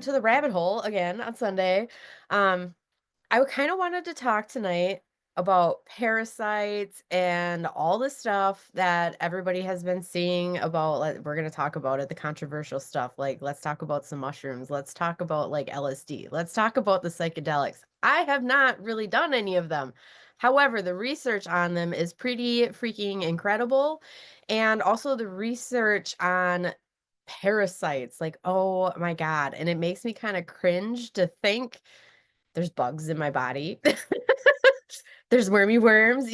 to the rabbit hole again on Sunday. Um, I kind of wanted to talk tonight about parasites and all the stuff that everybody has been seeing about. Like, we're going to talk about it, the controversial stuff. Like, let's talk about some mushrooms. Let's talk about like LSD. Let's talk about the psychedelics. I have not really done any of them. However, the research on them is pretty freaking incredible. And also the research on parasites, like, oh my God. And it makes me kind of cringe to think there's bugs in my body. There's wormy worms,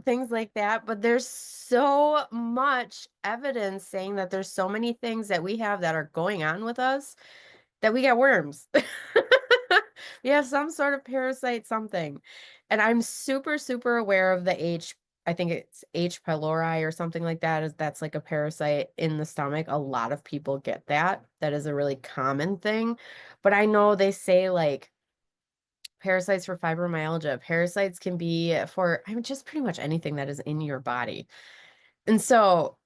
things like that. But there's so much evidence saying that there's so many things that we have that are going on with us that we got worms. We have some sort of parasite something. And I'm super, super aware of the I think it's H. pylori or something like that. That's like a parasite in the stomach. A lot of people get that. That is a really common thing. But I know they say like parasites for fibromyalgia. Parasites can be for, I mean, just pretty much anything that is in your body. And so,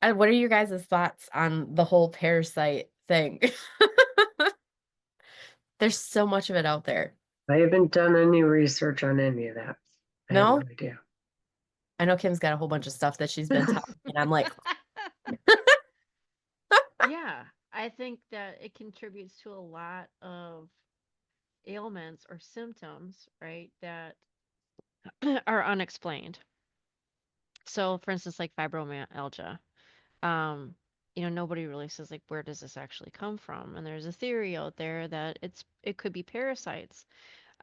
what are your guys' thoughts on the whole parasite thing? There's so much of it out there. I haven't done any research on any of that. I have no No? idea. I know Kim's got a whole bunch of stuff that she's been telling me, and I'm like, Yeah, I think that it contributes to a lot of ailments or symptoms, right, that are unexplained. So, for instance, like fibromyalgia, um, nobody really says like where does this actually come from? And there's a theory out there that it could be parasites.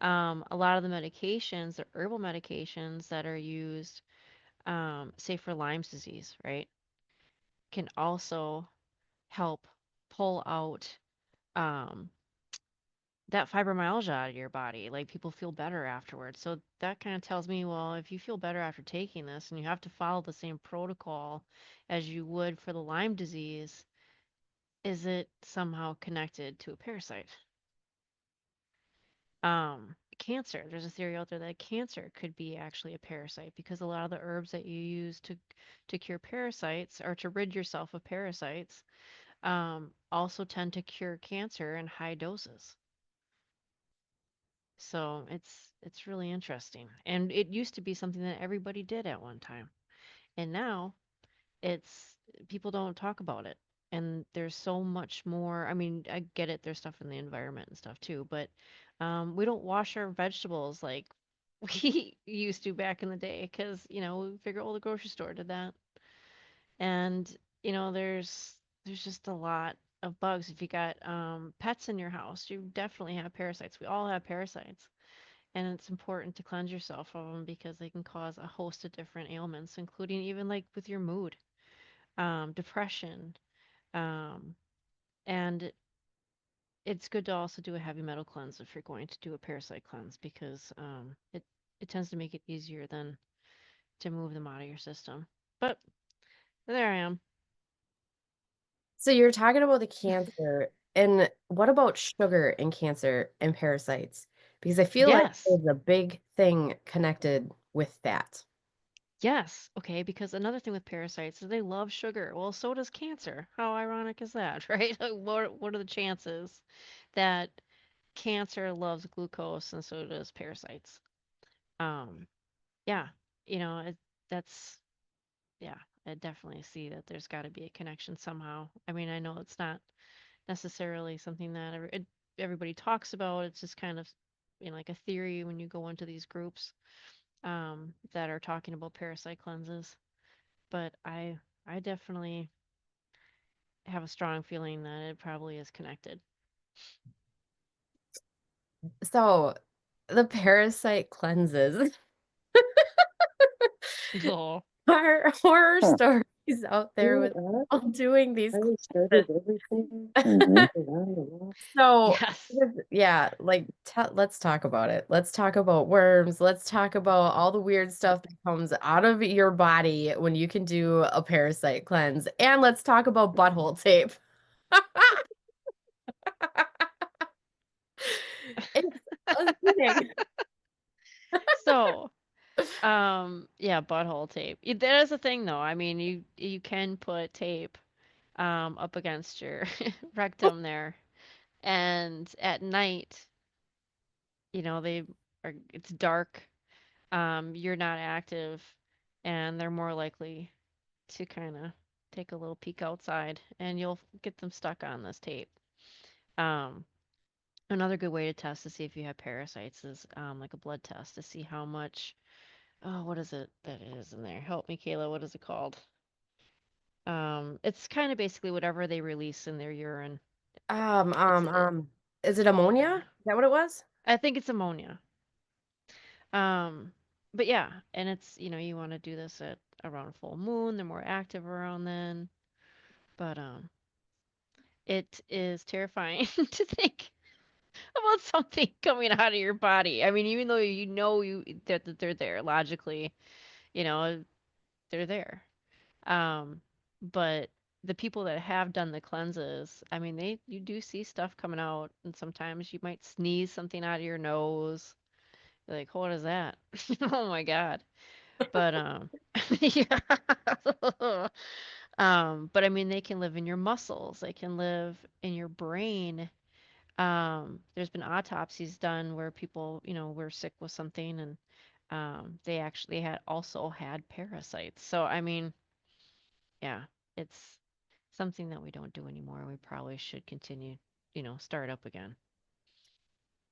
A lot of the medications, the herbal medications that are used, say for Lyme's disease, right, can also help pull out um, that fibromyalgia out of your body. Like people feel better afterwards. So that kind of tells me, well, if you feel better after taking this and you have to follow the same protocol as you would for the Lyme disease, is it somehow connected to a parasite? Cancer. There's a theory out there that cancer could be actually a parasite because a lot of the herbs that you use to cure parasites or to rid yourself of parasites also tend to cure cancer in high doses. So it's really interesting. And it used to be something that everybody did at one time. And now it's people don't talk about it. And there's so much more. I mean, I get it, there's stuff in the environment and stuff too, but we don't wash our vegetables like we used to back in the day because, we figure, oh, the grocery store did that. And, there's just a lot of bugs. If you got pets in your house, you definitely have parasites. We all have parasites. And it's important to cleanse yourself of them because they can cause a host of different ailments, including even like with your mood, depression. Um, and it's good to also do a heavy metal cleanse if you're going to do a parasite cleanse because it tends to make it easier than to move them out of your system. But there I am. so you're talking about the cancer, and what about sugar and cancer and parasites? Because I feel like Yes. there's a big thing connected with that. Yes. Okay. Because another thing with parasites is they love sugar. Well, so does cancer. How ironic is that, right? Like, what are the chances that cancer loves glucose and so does parasites? Um, yeah, that's, yeah, I definitely see that there's got to be a connection somehow. I mean, I know it's not necessarily something that everybody talks about. It's just kind of, like a theory when you go into these groups that are talking about parasite cleanses. But I definitely have a strong feeling that it probably is connected. So the parasite cleanses Oh, are horror Huh. stories out there with You people doing these I started cleanses. everything. Mm-hmm. So, yes. yeah, like let's talk about it. Let's talk about worms. Let's talk about all the weird stuff that comes out of your body when you can do a parasite cleanse. And let's talk about butthole tape. It's amazing. So, yeah, butthole tape. That is a thing though. I mean, you can put tape up against your rectum there. And at night, they are it's dark, you're not active, and they're more likely to kind of take a little peek outside, and you'll get them stuck on this tape. Um, Another good way to test to see if you have parasites is like a blood test to see how much. Oh, what is it that is in there? Help me, Kayla. What is it called? It's kind of basically whatever they release in their urine. Um, It's um, um, is it ammonia? Is that what it was? I think it's ammonia. Um, but yeah, and it's you want to do this at around full moon. They're more active around then. But it is terrifying to think about something coming out of your body. I mean, even though that they're there logically, you know, they're there. Um, but the people that have done the cleanses, I mean, you do see stuff coming out, and sometimes you might sneeze something out of your nose. You're like, what is that? Oh my God. But yeah. But I mean, they can live in your muscles. They can live in your brain. There's been autopsies done where people, were sick with something, and they actually had also had parasites. So I mean, yeah, it's something that we don't do anymore. We probably should continue, start up again.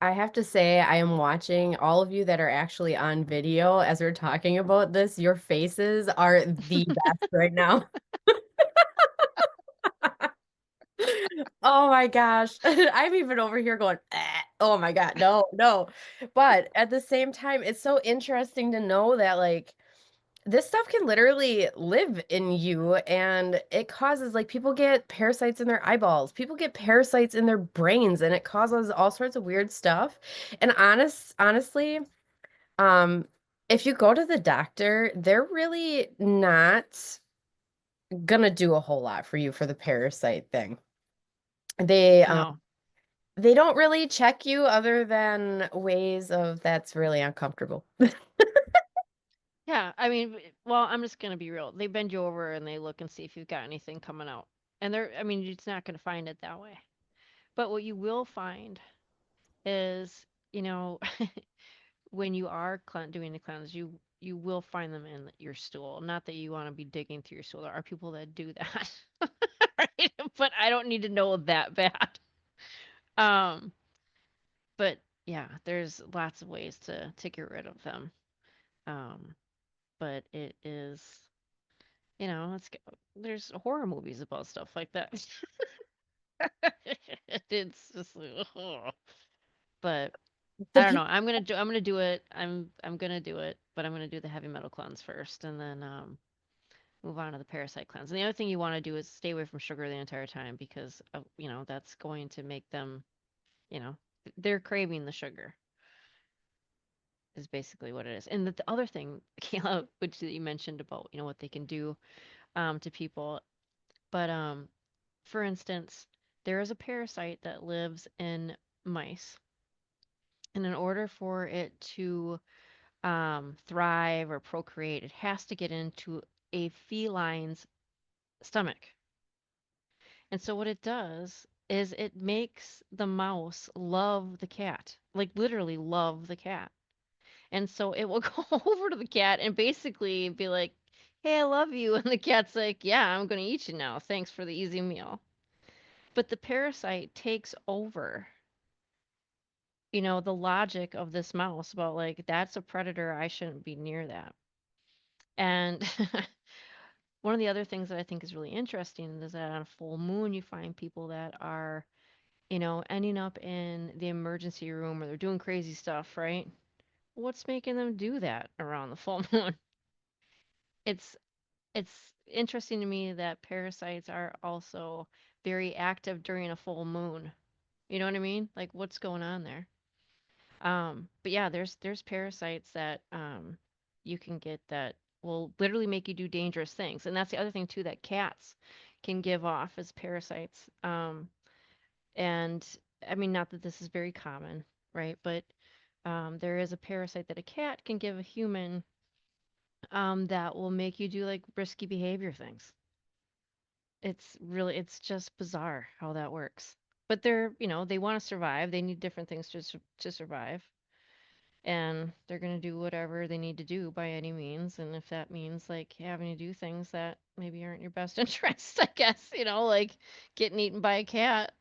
I have to say, I am watching all of you that are actually on video as we're talking about this. Your faces are the best right now. Oh my gosh. I'm even over here going, oh my God, no, no. But at the same time, it's so interesting to know that, like, this stuff can literally live in you and it causes, like, people get parasites in their eyeballs, people get parasites in their brains, and it causes all sorts of weird stuff. And honestly, um, if you go to the doctor, they're really not gonna do a whole lot for you for the parasite thing. They No. they don't really check you other than ways of that's really uncomfortable. Yeah, I mean, well, I'm just gonna be real. They bend you over and they look and see if you've got anything coming out. And I mean, it's not gonna find it that way. But what you will find is, you know, when you are doing the cleanse, you will find them in your stool. Not that you want to be digging through your stool. There are people that do that, right? But I don't need to know that bad. Um, but yeah, there's lots of ways to get rid of them. Um, but it is, it's there's horror movies about stuff like that. It's just like, ugh. But The I don't know. people I'm gonna do it. I'm gonna do it, but I'm gonna do the heavy metal cleanse first, and then move on to the parasite cleanse. And the other thing you want to do is stay away from sugar the entire time because that's going to make them, you know, they're craving the sugar is basically what it is. And the other thing, Kayla, which you mentioned about what they can do to people, but for instance, there is a parasite that lives in mice, and in order for it to thrive or procreate, it has to get into a feline's stomach. And so what it does is it makes the mouse love the cat, like literally love the cat. And so it will go over to the cat and basically be like, "Hey, I love you." And the cat's like, "Yeah, I'm going to eat you now. Thanks for the easy meal." But the parasite takes over, the logic of this mouse about like, that's a predator. I shouldn't be near that. And one of the other things that I think is really interesting is that on a full moon, you find people that are, ending up in the emergency room or they're doing crazy stuff, right? What's making them do that around the full moon? It's it's interesting to me that parasites are also very active during a full moon. You know what I mean? Like what's going on there? But yeah, there's parasites that you can get that will literally make you do dangerous things. And that's the other thing too that cats can give off as parasites. And I mean not that this is very common, right? But there is a parasite that a cat can give a human that will make you do like risky behavior things. It's just bizarre how that works. but they're, they want to survive. They need different things to survive. And they're going to do whatever they need to do by any means. And if that means like having to do things that maybe aren't your best interest, I guess, like getting eaten by a cat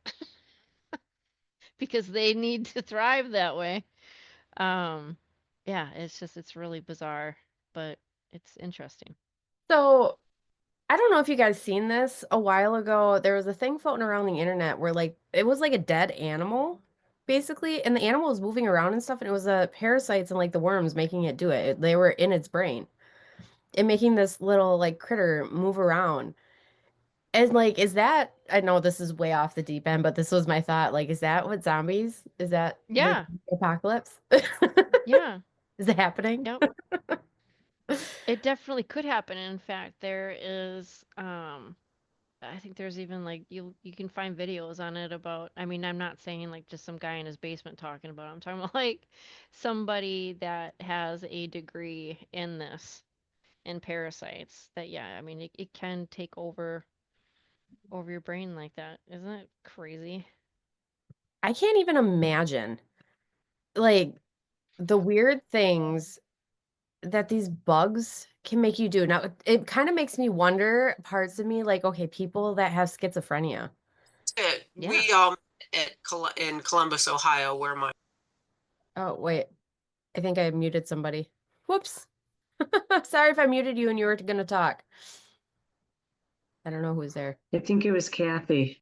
because they need to thrive that way. Um, yeah, it's really bizarre, but it's interesting. So I don't know if you guys seen this a while ago. There was a thing floating around the internet where like it was like a dead animal, basically, and the animal was moving around and stuff, and it was the parasites and like the worms making it do it. They were in its brain and making this little like critter move around. And like, is that, I know this is way off the deep end, but this was my thought. Like, is that what zombies, is that the Yeah, apocalypse? yeah, Is it happening? yep. It definitely could happen. In fact, there is I think there's even like you can find videos on it about, I mean, I'm not saying like just some guy in his basement talking about it. I'm talking about like somebody that has a degree in this, in parasites, that yeah, I mean it can take over your brain like that. Isn't it crazy? I can't even imagine like the weird things that these bugs can make you do. Now, it kind of makes me wonder parts of me, like, okay, people that have schizophrenia. It. Yeah. We in Columbus, Ohio, where my Oh, wait, I think I muted somebody. Whoops. Sorry if I muted you and you were going to talk. I don't know who's there. I think it was Kathy.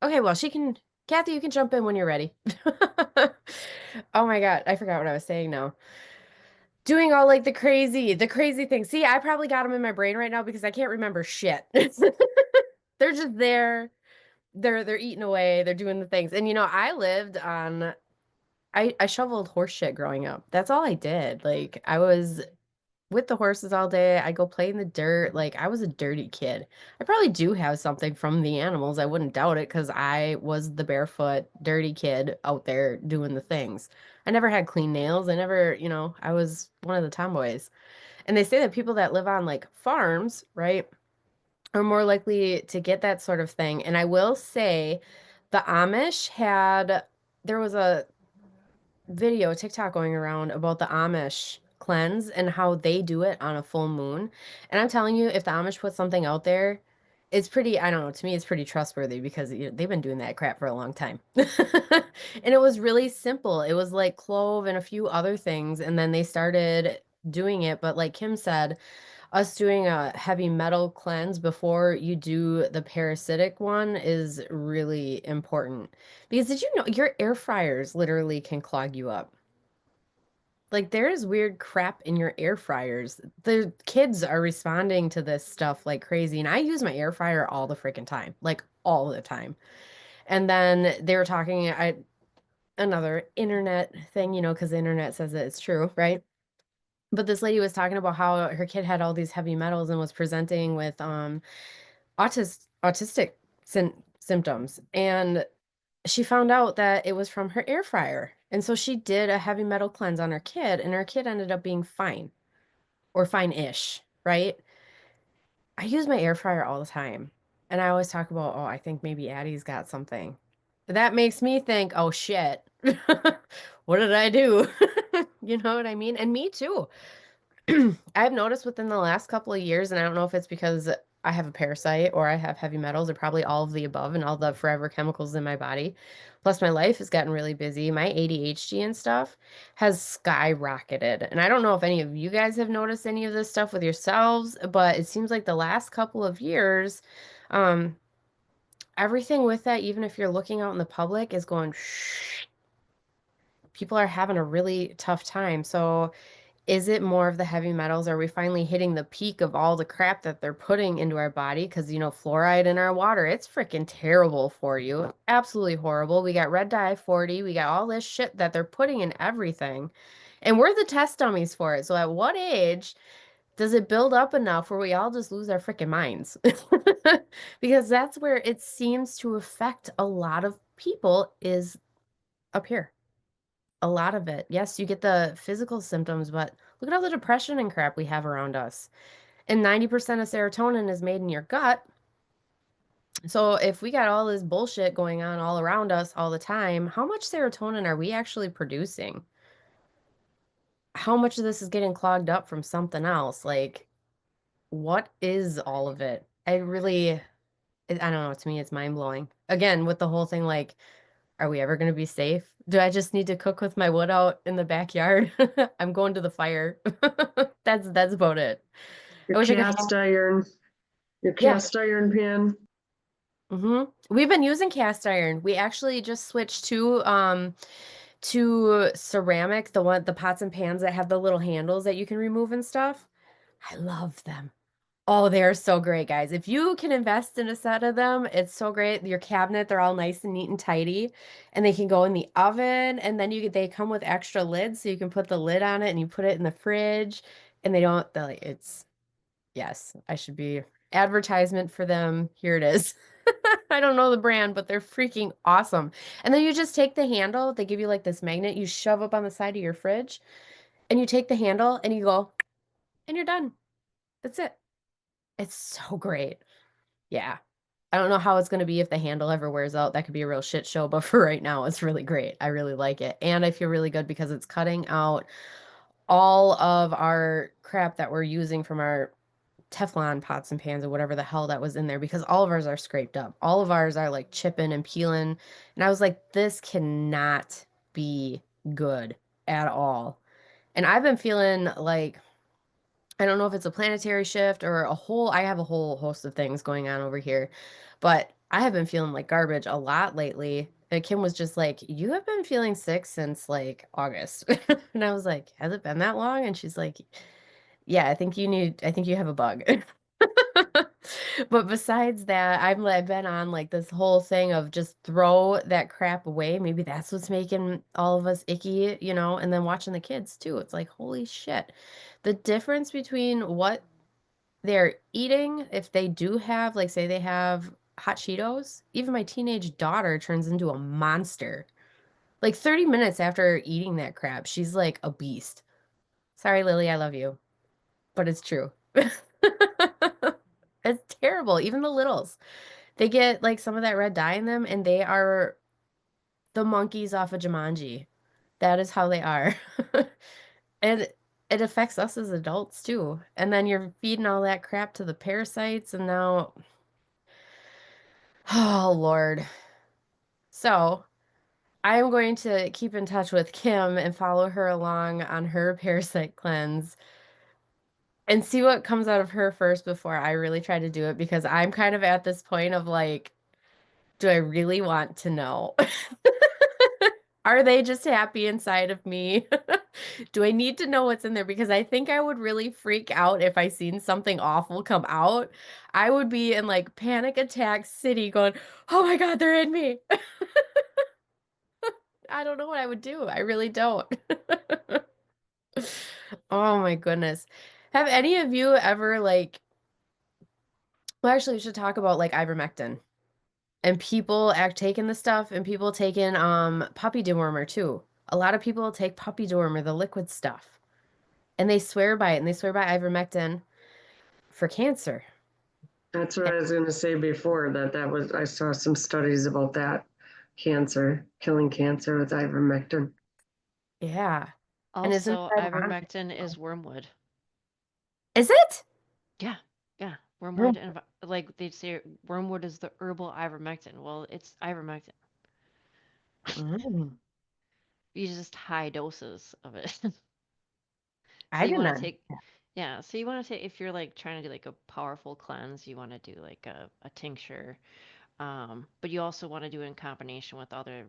Okay, well, Kathy, you can jump in when you're ready. Oh my God, I forgot what I was saying now. Doing all like the crazy things. See, I probably got them in my brain right now because I can't remember shit. They're just there. They're eating away. They're doing the things. And I lived on I shoveled horse shit growing up. That's all I did. Like I was with the horses all day. I go play in the dirt. Like I was a dirty kid. I probably do have something from the animals. I wouldn't doubt it because I was the barefoot, dirty kid out there doing the things. I never had clean nails. I never, I was one of the tomboys. And they say that people that live on like farms, right, are more likely to get that sort of thing. And I will say the Amish there was a video, TikTok going around about the Amish cleanse and how they do it on a full moon. And I'm telling you, if the Amish put something out there, it's pretty, I don't know, to me, it's pretty trustworthy because they've been doing that crap for a long time. And it was really simple. It was like clove and a few other things. And then they started doing it. But like Kim said, us doing a heavy metal cleanse before you do the parasitic one is really important. Because did you know your air fryers literally can clog you up? Like there is weird crap in your air fryers. The kids are responding to this stuff like crazy. And I use my air fryer all the freaking time, like all the time. And then they were talking, another internet thing, because the internet says that it's true, right? But this lady was talking about how her kid had all these heavy metals and was presenting with autistic symptoms. And she found out that it was from her air fryer. And so she did a heavy metal cleanse on her kid, and her kid ended up being fine or fine-ish, right? I use my air fryer all the time. And I always talk about, oh, I think maybe Addie's got something. That makes me think, oh shit. What did I do? You know what I mean? And me too. I've noticed within the last couple of years, and I don't know if it's because I have a parasite or I have heavy metals or probably all of the above and all the forever chemicals in my body. Plus, my life has gotten really busy. My ADHD and stuff has skyrocketed. And I don't know if any of you guys have noticed any of this stuff with yourselves, but it seems like the last couple of years, um, everything with that, even if you're looking out in the public, is going, shh. People are having a really tough time. So, is it more of the heavy metals? Are we finally hitting the peak of all the crap that they're putting into our body? Because, fluoride in our water, it's freaking terrible for you. Absolutely horrible. We got red dye 40. We got all this shit that they're putting in everything. And we're the test dummies for it. So at what age does it build up enough where we all just lose our freaking minds? Because that's where it seems to affect a lot of people is up here. A lot of it. Yes, you get the physical symptoms, but look at all the depression and crap we have around us. And 90% of serotonin is made in your gut. So if we got all this bullshit going on all around us all the time, how much serotonin are we actually producing? How much of this is getting clogged up from something else? Like, what is all of it? I don't know. To me, it's mind blowing. Again, with the whole thing, like, are we ever going to be safe? Do I just need to cook with my wood out in the backyard? I'm going to the fire. That's about it. I Your wish I could. your Yeah. cast iron pan. We've been using cast iron. We actually just switched to ceramic, the pots and pans that have the little handles that you can remove and stuff. I love them. Oh, they're so great, guys. If you can invest in a set of them, it's so great. Your cabinet, they're all nice and neat and tidy, and they can go in the oven, and then they come with extra lids, so you can put the lid on it and you put it in the fridge, and they're like, it's yes, I should be advertisement for them. Here it is. I don't know the brand, but they're freaking awesome. And then you just take the handle, they give you like this magnet you shove up on the side of your fridge, and you take the handle and you go, and you're done. That's it. It's so great. Yeah. I don't know how it's going to be if the handle ever wears out. That could be a real shit show, but for right now, it's really great. I really like it. And I feel really good because it's cutting out all of our crap that we're using from our Teflon pots and pans or whatever the hell that was in there because all of ours are scraped up. All of ours are like chipping and peeling. And I was like, this cannot be good at all. And I've been feeling like I don't know if it's a planetary shift or I have a whole host of things going on over here, but I have been feeling like garbage a lot lately. And Kim was just like, you have been feeling sick since like August. And I was like, has it been that long? And she's like, yeah, I think you have a bug. But besides that, I've been on like this whole thing of just throw that crap away. Maybe that's what's making all of us icky, and then watching the kids too. It's like, holy shit. The difference between what they're eating, if they do have, like, say they have hot Cheetos, even my teenage daughter turns into a monster. Like 30 minutes after eating that crap, she's like a beast. Sorry, Lily, I love you, but it's true. It's terrible. Even the littles. They get like some of that red dye in them and they are the monkeys off of Jumanji. That is how they are. And it affects us as adults too. And then you're feeding all that crap to the parasites and now oh Lord. So, I am going to keep in touch with Kim and follow her along on her parasite cleanse and see what comes out of her first before I really try to do it because I'm kind of at this point of like, do I really want to know? Are they just happy inside of me? Do I need to know what's in there? Because I think I would really freak out if I seen something awful come out. I would be in like panic attack city going, oh my God, they're in me. I don't know what I would do. I really don't. Oh my goodness. Have any of you ever like, well, actually, we should talk about like ivermectin and people act taking the stuff and people taking puppy dewormer too. A lot of people take puppy dewormer, the liquid stuff, and they swear by it and they swear by ivermectin for cancer. That's what Eh, I was going to say before. I saw some studies about that killing cancer with ivermectin. Yeah. And isn't Also, that ironic? ivermectin is wormwood. Is it? Yeah, yeah, Oh. wormwood and like they say, wormwood is the herbal ivermectin. Well, it's ivermectin. Mm. You just high doses of it. So I you did want not. to take, yeah. So you want to take if you're like trying to do like a powerful cleanse, you want to do like a tincture. But you also want to do it in combination with other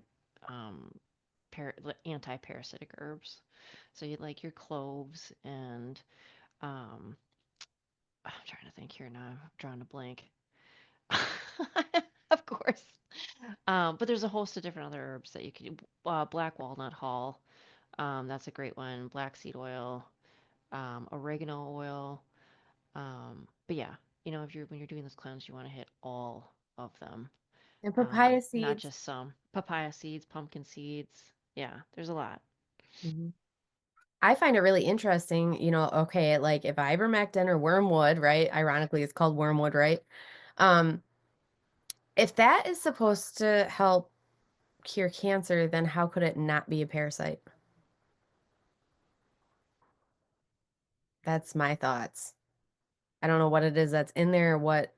um, anti-parasitic herbs. So you like your cloves and um, I'm trying to think here now. I'm drawing a blank. Of course. But there's a host of different other herbs that you could. Black walnut hull. That's a great one. Black seed oil. Oregano oil. But yeah, if you're when you're doing this cleanse, you want to hit all of them. And papaya Not seeds. just some. Papaya seeds, pumpkin seeds. Yeah, there's a lot. Mhm. I find it really interesting, okay, like if ivermectin or wormwood, right? Ironically, it's called wormwood, right? Um, If that is supposed to help cure cancer, then how could it not be a parasite? That's my thoughts. I don't know what it is that's in there, what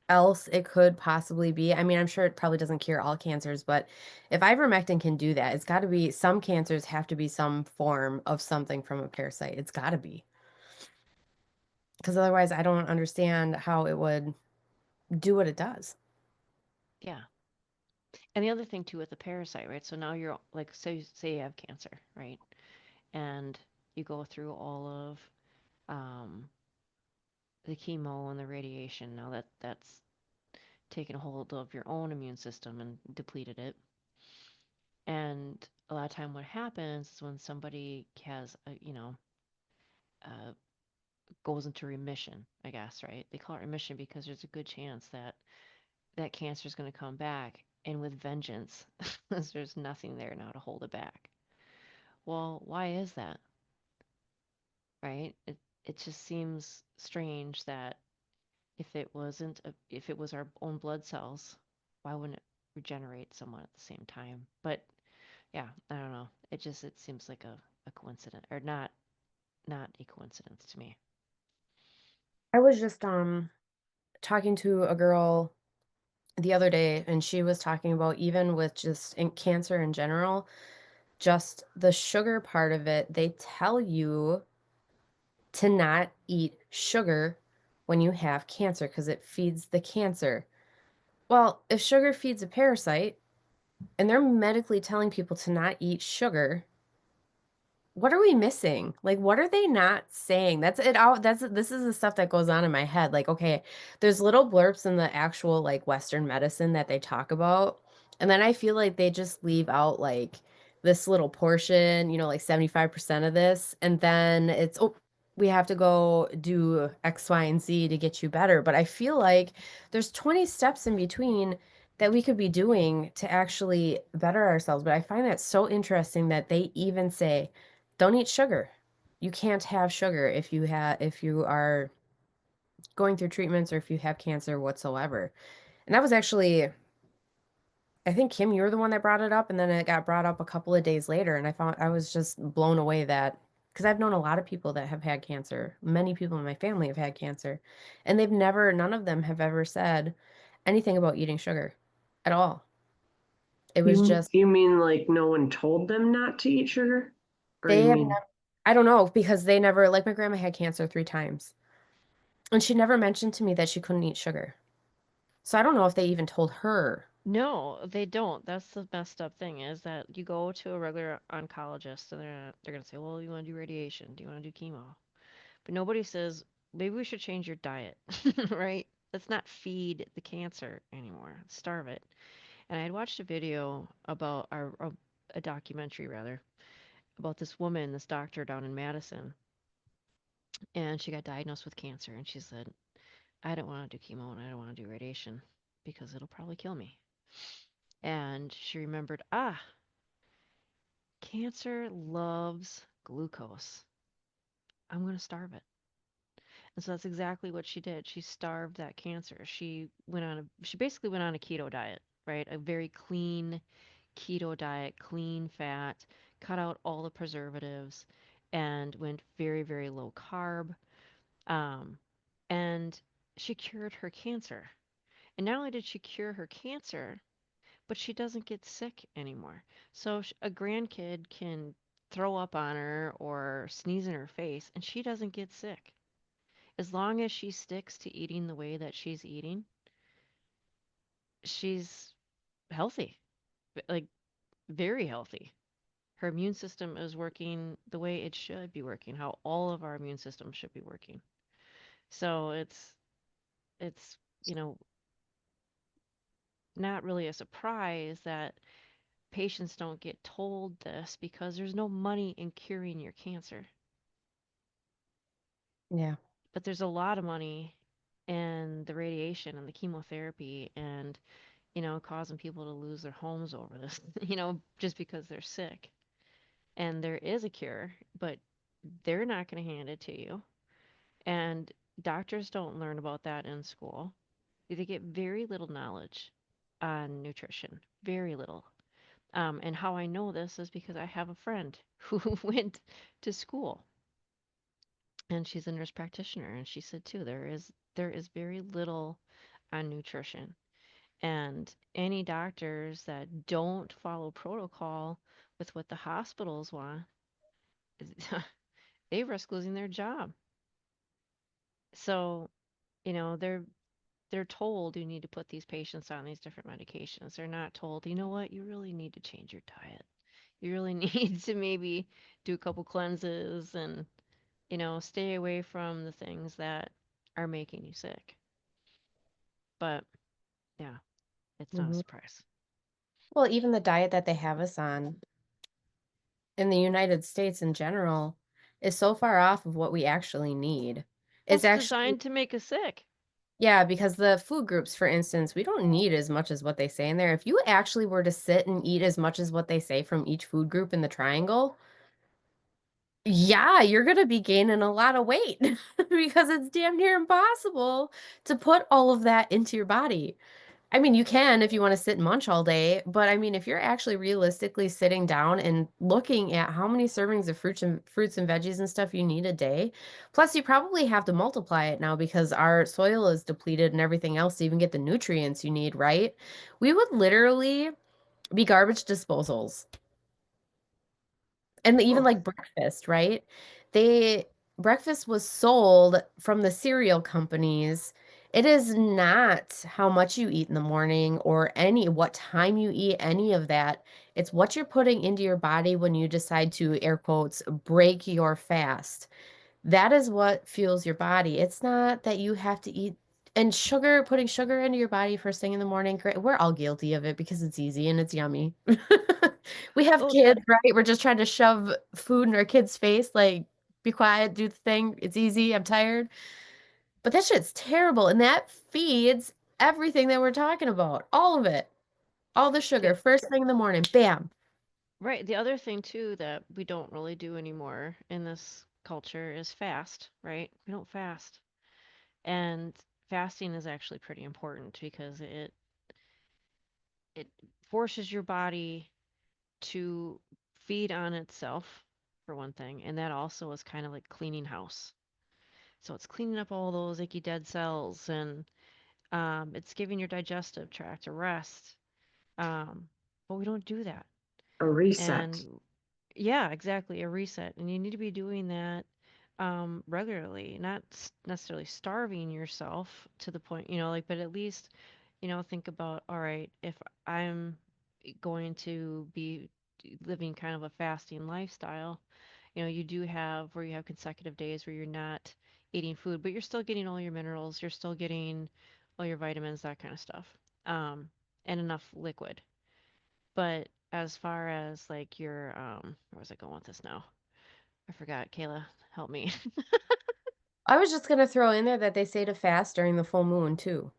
else it could possibly be. I mean, I'm sure it probably doesn't cure all cancers, but if ivermectin can do that, it's got to be some cancers have to be some form of something from a parasite. It's got to be. Because otherwise, I don't understand how it would do what it does. Yeah. And the other thing too with the parasite, right? So now you're like, say you have cancer, right? And you go through all of um, the chemo and the radiation. Now that's taken hold of your own immune system and depleted it. And a lot of time, what happens is when somebody has, uh, goes into remission, I guess, right? They call it remission because there's a good chance that that cancer is going to come back and with vengeance, there's nothing there now to hold it back. Well, why is that, right? It just seems strange that if it was our own blood cells, why wouldn't it regenerate somewhat at the same time? But yeah, I don't know. It seems like a coincidence or not a coincidence to me. I was just talking to a girl the other day, and she was talking about even with just in cancer in general, just the sugar part of it, they tell you to not eat sugar when you have cancer because it feeds the cancer. Well, if sugar feeds a parasite and they're medically telling people to not eat sugar, what are we missing? Like, what are they not saying? That's it all this is the stuff that goes on in my head. Like, okay, there's little blurbs in the actual like Western medicine that they talk about. And then I feel like they just leave out like this little portion, like 75% of this. And then it's, oh, we have to go do X, Y, and Z to get you better. But I feel like there's 20 steps in between that we could be doing to actually better ourselves. But I find that so interesting that they even say, don't eat sugar. You can't have sugar if you are going through treatments or if you have cancer whatsoever. And that was actually, I think Kim, you were the one that brought it up, and then it got brought up a couple of days later, and I was just blown away that because I've known a lot of people that have had cancer. Many people in my family have had cancer, and none of them have ever said anything about eating sugar at all. It was just You mean like no one told them not to eat sugar? Or they you have mean never, I don't know because they never, like my grandma had cancer 3 times. And she never mentioned to me that she couldn't eat sugar. So I don't know if they even told her. No, they don't. That's the messed up thing is that you go to a regular oncologist and they're gonna say, well, you want to do radiation? Do you want to do chemo? But nobody says maybe we should change your diet, right? Let's not feed the cancer anymore. Starve it. And I had watched a video about a documentary rather about this woman, this doctor down in Madison, and she got diagnosed with cancer, and she said, I don't want to do chemo and I don't want to do radiation because it'll probably kill me. And she remembered, cancer loves glucose. I'm going to starve it. And so that's exactly what she did. She starved that cancer. She basically went on a keto diet, right? A very clean keto diet, clean fat, cut out all the preservatives, and went very, very low carb. Um, and she cured her cancer. And not only did she cure her cancer, but she doesn't get sick anymore. So a grandkid can throw up on her or sneeze in her face, and she doesn't get sick. As long as she sticks to eating the way that she's eating, she's healthy, like very healthy. Her immune system is working the way it should be working, how all of our immune systems should be working. So it's you know not really a surprise that patients don't get told this because there's no money in curing your cancer. Yeah. But there's a lot of money in the radiation and the chemotherapy and, causing people to lose their homes over this, just because they're sick. And there is a cure, but they're not going to hand it to you. And doctors don't learn about that in school. They get very little knowledge. on nutrition, very little. And how I know this is because I have a friend who went to school, and she's a nurse practitioner, and she said too there is very little on nutrition. And any doctors that don't follow protocol with what the hospitals want, they risk losing their job. So, they're told you need to put these patients on these different medications. They're not told, you know what, you really need to change your diet. You really need to maybe do a couple cleanses and, stay away from the things that are making you sick. But yeah, it's not a Mhm. surprise. Well, even the diet that they have us on in the United States in general is so far off of what we actually need. Well, It's it's actually designed to make us sick. yeah, because the food groups, for instance, we don't need as much as what they say in there. If you actually were to sit and eat as much as what they say from each food group in the triangle, yeah, you're gonna be gaining a lot of weight because it's damn near impossible to put all of that into your body. I mean, you can if you wanna sit and munch all day, but I mean, if you're actually realistically sitting down and looking at how many servings of fruits and veggies and stuff you need a day, plus you probably have to multiply it now because our soil is depleted and everything else to even get the nutrients you need, right? We would literally be garbage disposals. And even, Oh, like, breakfast, right? They breakfast was sold from the cereal companies. It is not how much you eat in the morning or any what time you eat, any of that. It's what you're putting into your body when you decide to, air quotes, "break your fast." That is what fuels your body. It's not that you have to eat and sugar putting sugar into your body first thing in the morning, great. We're all guilty of it because it's easy and it's yummy. We have Oh, kids, right? We're just trying to shove food in our kids' face, like, "Be quiet, do the thing. It's easy. I'm tired." But that shit's terrible, and that feeds everything that we're talking about. All of it. All the the, sugar, first thing in the morning, bam. right. The other thing too that we don't really do anymore in this culture is fast, right? We don't fast. And fasting is actually pretty important because it forces your body to feed on itself for one thing, and that also is kind of like cleaning house. So it's cleaning up all those icky dead cells, and it's giving your digestive tract a rest. But we don't do that. a reset. And yeah, exactly, a reset. And you need to be doing that regularly, not necessarily starving yourself to the point, like, but at least, think about, all right, if I'm going to be living kind of a fasting lifestyle, you do have where you have consecutive days where you're not eating food, but you're still getting all your minerals, you're still getting all your vitamins, that kind of stuff, and enough liquid. But as far as like your, where was I going with this now? I forgot. Kayla, help me. I was just gonna throw in there that they say to fast during the full moon too.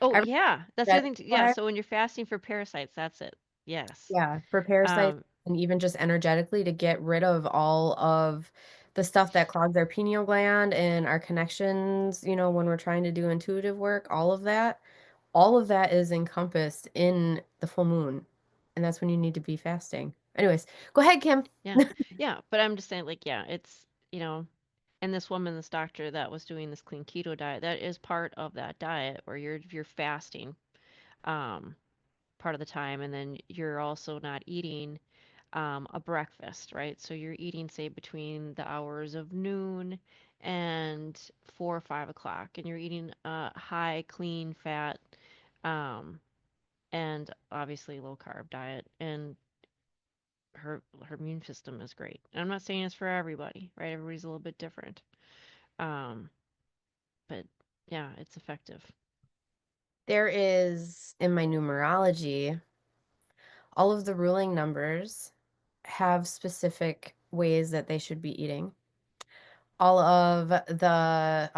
Oh, Every yeah, that's the other that thing. Yeah, so when you're fasting for parasites, that's it. Yes. yeah, for parasites Um, and even just energetically to get rid of all of the stuff that clogs our pineal gland and our connections, when we're trying to do intuitive work, all of that is encompassed in the full moon. And that's when you need to be fasting. Anyways, go ahead, Kim. yeah, yeah, but I'm just saying, like, yeah, it's, and this woman, this doctor that was doing this clean keto diet, that is part of that diet where you're fasting. Um, Part of the time, and then you're also not eating a breakfast, right? So you're eating, say, between the hours of noon and 4 or 5 o'clock, and you're eating a high, clean fat, um, and obviously low carb diet, and her immune system is great. And I'm not saying it's for everybody, right? Everybody's a little bit different, um, but yeah, it's effective. There is in my numerology, all of the ruling numbers have specific ways that they should be eating. All of the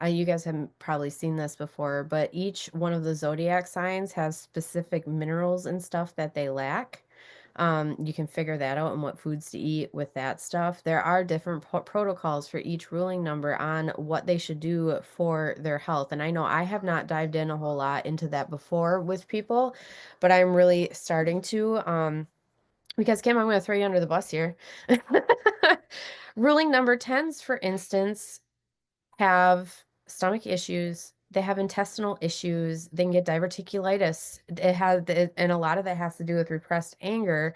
you guys have probably seen this before, but each one of the zodiac signs has specific minerals and stuff that they lack. You can figure that out and what foods to eat with that stuff. There are different protocols for each ruling number on what they should do for their health. And I know I have not dived in a whole lot into that before with people, but I'm really starting to. Because Kim, I'm going to throw you under the bus here. Ruling number 10s, for instance, have stomach issues. They have intestinal issues. They can get diverticulitis. And a lot of that has to do with repressed anger,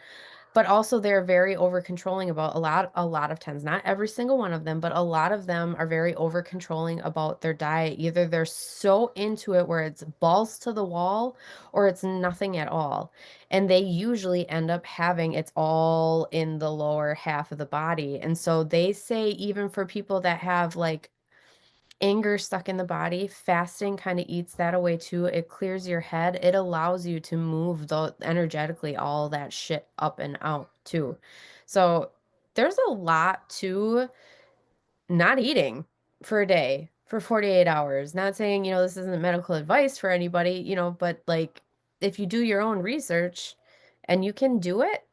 but also they're very over controlling about a lot of tens, not every single one of them, but a lot of them are very over controlling about their diet. Either they're so into it where it's balls to the wall or it's nothing at all. And they usually end up having it's all in the lower half of the body. And so they say even for people that have like anger stuck in the body, fasting kind of eats that away too. It clears your head. It allows you to move the energetically all that shit up and out too. So there's a lot to not eating for a day for 48 hours. Not saying, this isn't medical advice for anybody, but like if you do your own research and you can do it,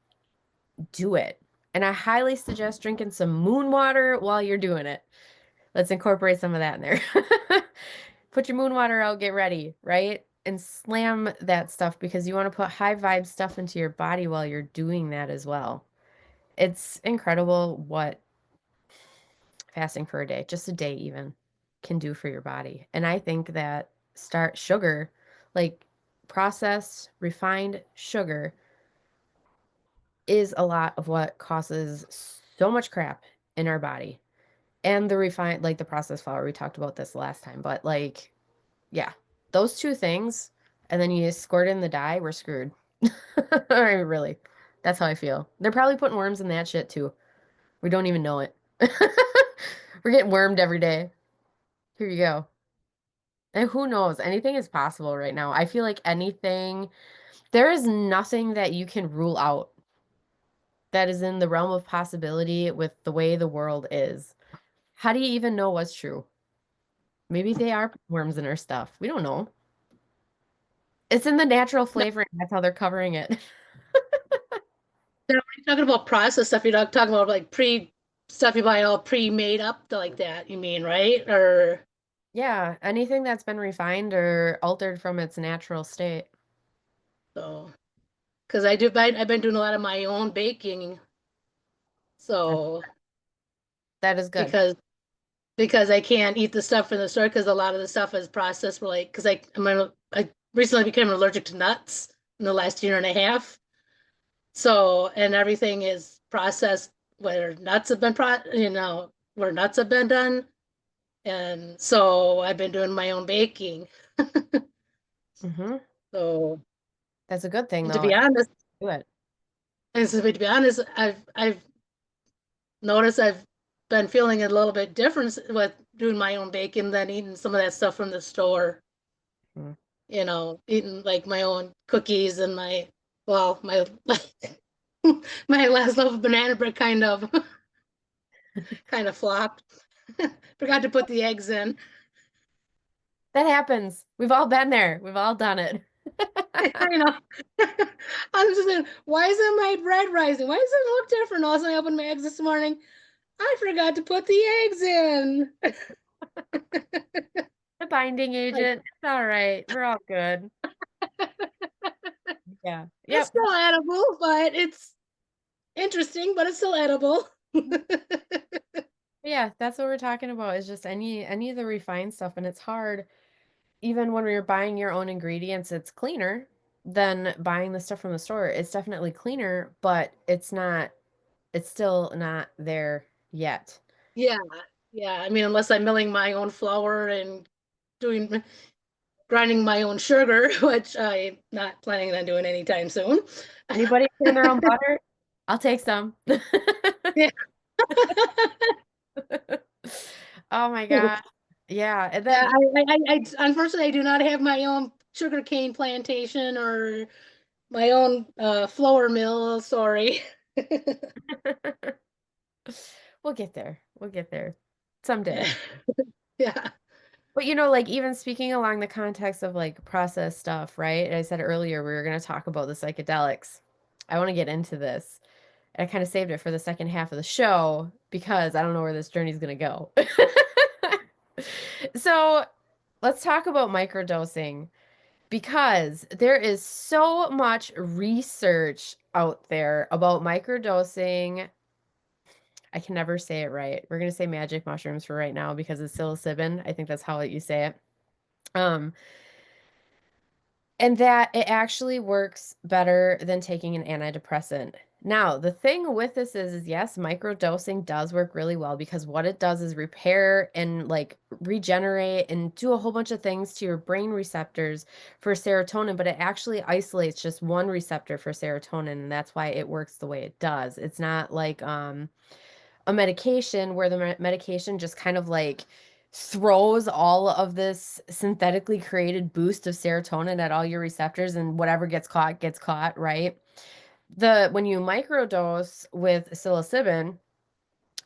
do it. And I highly suggest drinking some moon water while you're doing it. Let's incorporate some of that in there. Put your moon water out, get ready, right? And slam that stuff because you want to put high vibe stuff into your body while you're doing that as well. It's incredible what fasting for a day, just a day even, can do for your body. And I think that start sugar, like processed, refined sugar, is a lot of what causes so much crap in our body. And the refined, like the processed flour, we talked about this last time, but like, yeah, those two things, and then you squirt in the dye, we're screwed. Really. That's how I feel. They're probably putting worms in that shit too. We don't even know it. We're getting wormed every day. Here you go. And who knows? Anything is possible right now. I feel like anything, there is nothing that you can rule out that is in the realm of possibility with the way the world is. How do you even know what's true? Maybe they are worms in our stuff. We don't know. It's in the natural No, flavoring. That's how they're covering it. when you're talking about processed stuff, you're not talking about like pre stuff you buy all pre-made up like that, you mean, right? Or Yeah, anything that's been refined or altered from its natural state. so because I've been doing a lot of my own baking, That so that is good. because I can't eat the stuff from the store because a lot of the stuff is processed. For like, because I recently became allergic to nuts in the last year and a half. So, and everything is processed where nuts have been where nuts have been done. And so I've been doing my own baking. Hmm. So, That's a good thing and to though. be honest, Do it. I've noticed I've been feeling a little bit different with doing my own baking than eating some of that stuff from the store. Mm. Eating like my own cookies and my my last loaf of banana bread kind of flopped. Forgot to put the eggs in. That happens. We've all been there. We've all done it. I know. I was just saying, why isn't my bread rising? Why does it look different? All of a sudden I opened my eggs this morning. I forgot to put the eggs in. The binding Like, agent. It's all right. We're all good. Yeah. it's Yep. still edible, but it's interesting, but it's still edible. Yeah, that's what we're talking about is just any of the refined stuff. And it's hard, even when we're buying your own ingredients, it's cleaner than buying the stuff from the store. It's definitely cleaner, but it's still not there yet. Yeah, yeah. I mean, unless I'm milling my own flour and doing grinding my own sugar, which I'm not planning on doing anytime soon. Anybody putting their own butter? I'll take some. Yeah. Oh my God. Yeah. And Yeah, then I unfortunately I do not have my own sugarcane plantation or my own flour mill. Sorry. we'll get there. We'll get there someday. Yeah. But like even speaking along the context of like processed stuff, right? I said earlier we were going to talk about the psychedelics. I want to get into this. And I kind of saved it for the second half of the show because I don't know where this journey is going to go. So let's talk about microdosing because there is so much research out there about microdosing. I can never say it right. We're going to say magic mushrooms for right now because it's psilocybin. I think that's how you say it. Um, and that it actually works better than taking an antidepressant. Now, the thing with this is yes, microdosing does work really well because what it does is repair and like regenerate and do a whole bunch of things to your brain receptors for serotonin, but it actually isolates just one receptor for serotonin, and that's why it works the way it does. It's not like a medication where the medication just kind of like throws all of this synthetically created boost of serotonin at all your receptors, and whatever gets caught, right? When you microdose with psilocybin,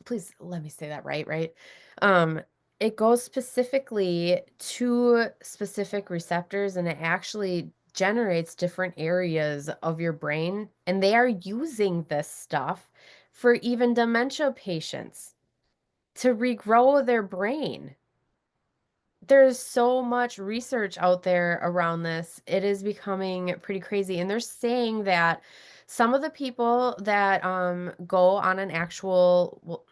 please let me say that right? Um, it goes specifically to specific receptors and it actually generates different areas of your brain. And they are using this stuff for even dementia patients to regrow their brain. There's so much research out there around this. It is becoming pretty crazy. And they're saying that some of the people that go on an actual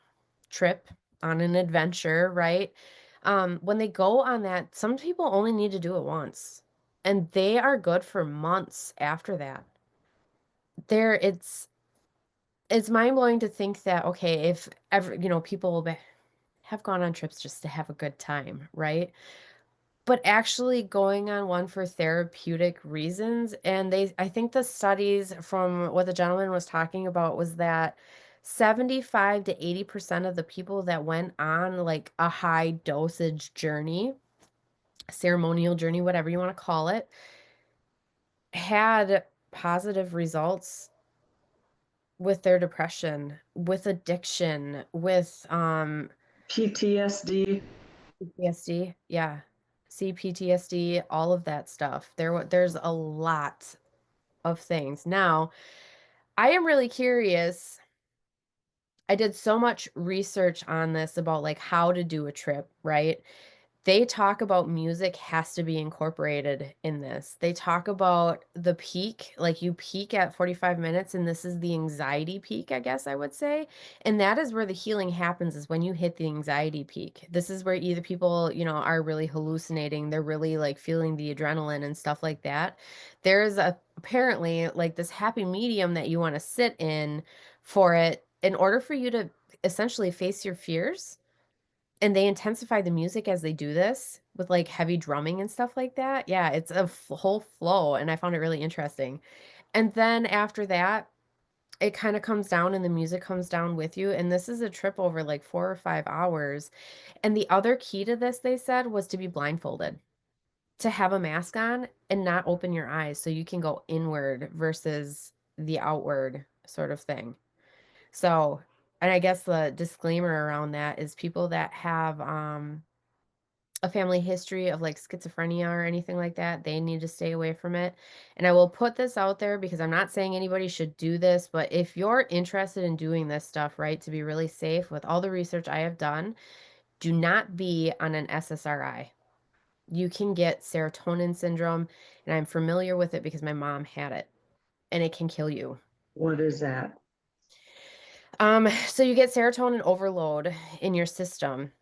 trip, on an adventure, right? When they go on that, some people only need to do it once. And they are good for months after that. There it's mind-blowing to think that okay, if ever, people have gone on trips just to have a good time, right? But actually going on one for therapeutic reasons, and I think the studies from what the gentleman was talking about was that 75 to 80% of the people that went on like a high dosage journey, ceremonial journey, whatever you want to call it, had positive results with their depression, with addiction, with PTSD. PTSD, yeah. CPTSD, all of that stuff. There's a lot of things. Now, I am really curious. I did so much research on this about like how to do a trip, right? They talk about music has to be incorporated in this. They talk about the peak, like you peak at 45 minutes, and this is the anxiety peak, I guess I would say. And that is where the healing happens, is when you hit the anxiety peak. This is where either people, are really hallucinating, they're really like feeling the adrenaline and stuff like that. There's apparently like this happy medium that you want to sit in for it in order for you to essentially face your fears, and they intensify the music as they do this with, like, heavy drumming and stuff like that. Yeah, it's a whole flow, and I found it really interesting. And then after that, it kinda comes down and the music comes down with you, and this is a trip over, like, 4 or 5 hours. And the other key to this, they said, was to be blindfolded, to have a mask on and not open your eyes so you can go inward versus the outward sort of thing. So, and I guess the disclaimer around that is people that have, a family history of like schizophrenia or anything like that, they need to stay away from it. And I will put this out there because I'm not saying anybody should do this, but if you're interested in doing this stuff, right, to be really safe with all the research I have done, do not be on an SSRI. You can get serotonin syndrome, and I'm familiar with it because my mom had it, and it can kill you. What is that? So you get serotonin overload in your system.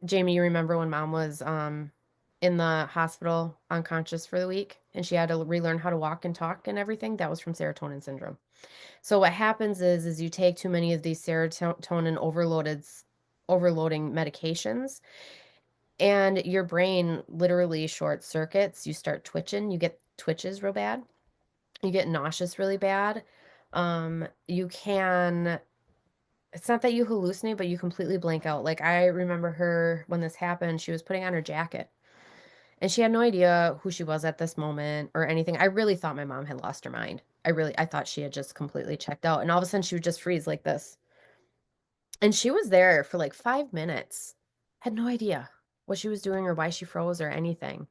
Jamie, you remember when mom was in the hospital unconscious for the week and she had to relearn how to walk and talk and everything? That was from serotonin syndrome. So what happens is you take too many of these serotonin overloading medications, and your brain literally short circuits. You start twitching, you get twitches real bad. You get nauseous really bad. You can It's not that you hallucinate, but you completely blank out. Like, I remember her when this happened, she was putting on her jacket, and she had no idea who she was at this moment or anything. I really thought my mom had lost her mind. I thought she had just completely checked out, and all of a sudden, she would just freeze like this. And she was there for, like, 5 minutes. Had no idea what she was doing or why she froze or anything.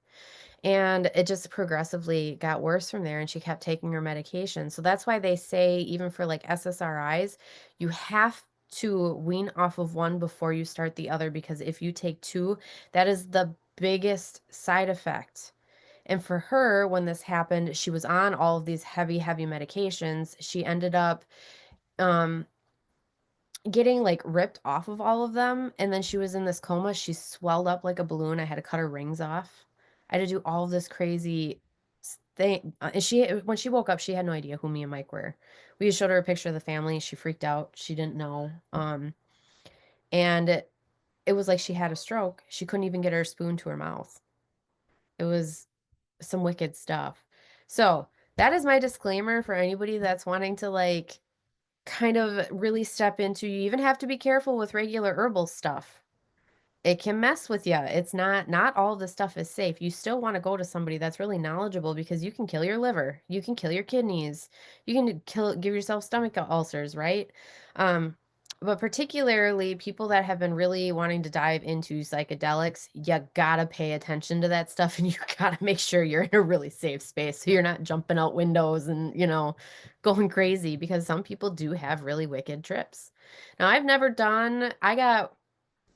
And it just progressively got worse from there, and she kept taking her medication. So that's why they say even for, like, SSRIs, you have to wean off of one before you start the other, because if you take 2, that is the biggest side effect. And for her, when this happened, she was on all of these heavy, heavy medications. She ended up, um, getting, like, ripped off of all of them, and then she was in this coma. She swelled up like a balloon. I had to cut her rings off. I had to do all of this crazy thing, and when she woke up, she had no idea who me and Mike were. We just showed her a picture of the family. She freaked out. She didn't know, and it was like she had a stroke. She couldn't even get her spoon to her mouth. It was some wicked stuff. So, that is my disclaimer for anybody that's wanting to, like, kind of really step into. You even have to be careful with regular herbal stuff. It can mess with you. It's not all the stuff is safe. You still wanna go to somebody that's really knowledgeable, because you can kill your liver, you can kill your kidneys, you can give yourself stomach ulcers, right? Um, but particularly people that have been really wanting to dive into psychedelics, you gotta pay attention to that stuff, and you gotta make sure you're in a really safe space so you're not jumping out windows and, going crazy, because some people do have really wicked trips. Now,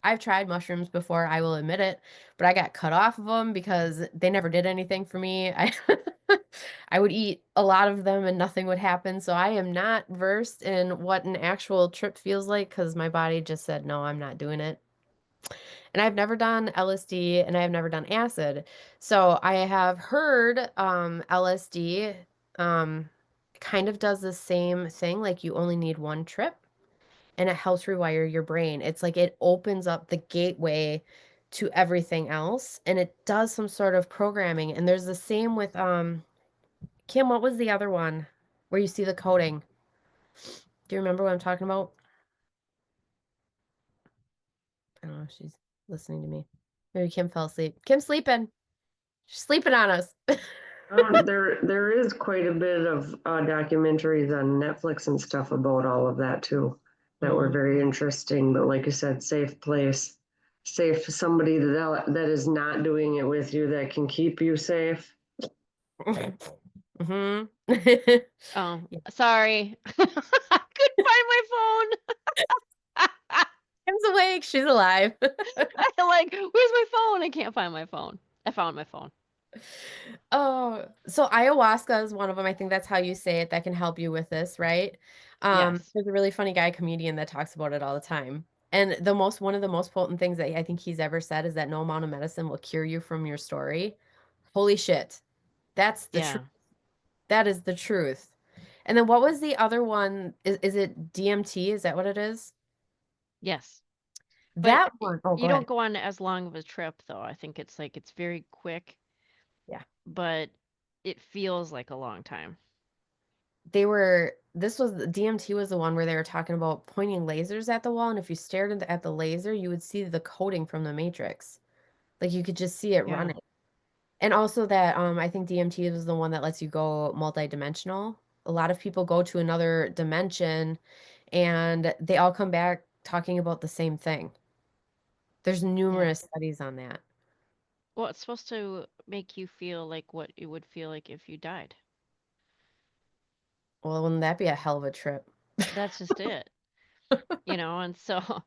I've tried mushrooms before, I will admit it, but I got cut off of them because they never did anything for me. I would eat a lot of them and nothing would happen, so I am not versed in what an actual trip feels like, because my body just said, "No, I'm not doing it." And I've never done LSD and I have never done acid. So I have heard, LSD, um, kind of does the same thing, like you only need 1 trip and it helps rewire your brain. It's like it opens up the gateway to everything else, and it does some sort of programming. And there's the same with Kim, what was the other one where you see the coding? Do you remember what I'm talking about? I don't know if she's listening to me. Maybe Kim fell asleep. Kim's sleeping. She's sleeping on us. There is quite a bit of documentaries on Netflix and stuff about all of that too, that were very interesting. But like you said, safe place, safe somebody that is not doing it with you, that can keep you safe. Mhm. Oh, Yeah. sorry. I couldn't find my phone. Kim's awake. She's alive. I like, where's my phone? I can't find my phone. I found my phone. Oh, so ayahuasca is one of them. I think that's how you say it, that can help you with this, right? Yes. There's a really funny guy comedian that talks about it all the time. And one of the most potent things that I think he's ever said is that no amount of medicine will cure you from your story. Holy shit. That's the truth. Yeah. That is the truth. And then what was the other one? Is it DMT? Is that what it is? Yes. But That one. Oh, you go don't ahead. go on as long of a trip, though. I think it's like it's very quick, Yeah. but it feels like a long time. DMT was the one where they were talking about pointing lasers at the wall, and if you stared at the laser, you would see the coding from the Matrix. Like you could just see it Yeah. running. And also that I think DMT was the one that lets you go multidimensional. A lot of people go to another dimension and they all come back talking about the same thing. There's Yeah. numerous studies on that. Well, it's supposed to make you feel like what it would feel like if you died. Well, wouldn't that be a hell of a trip? That's just it, and so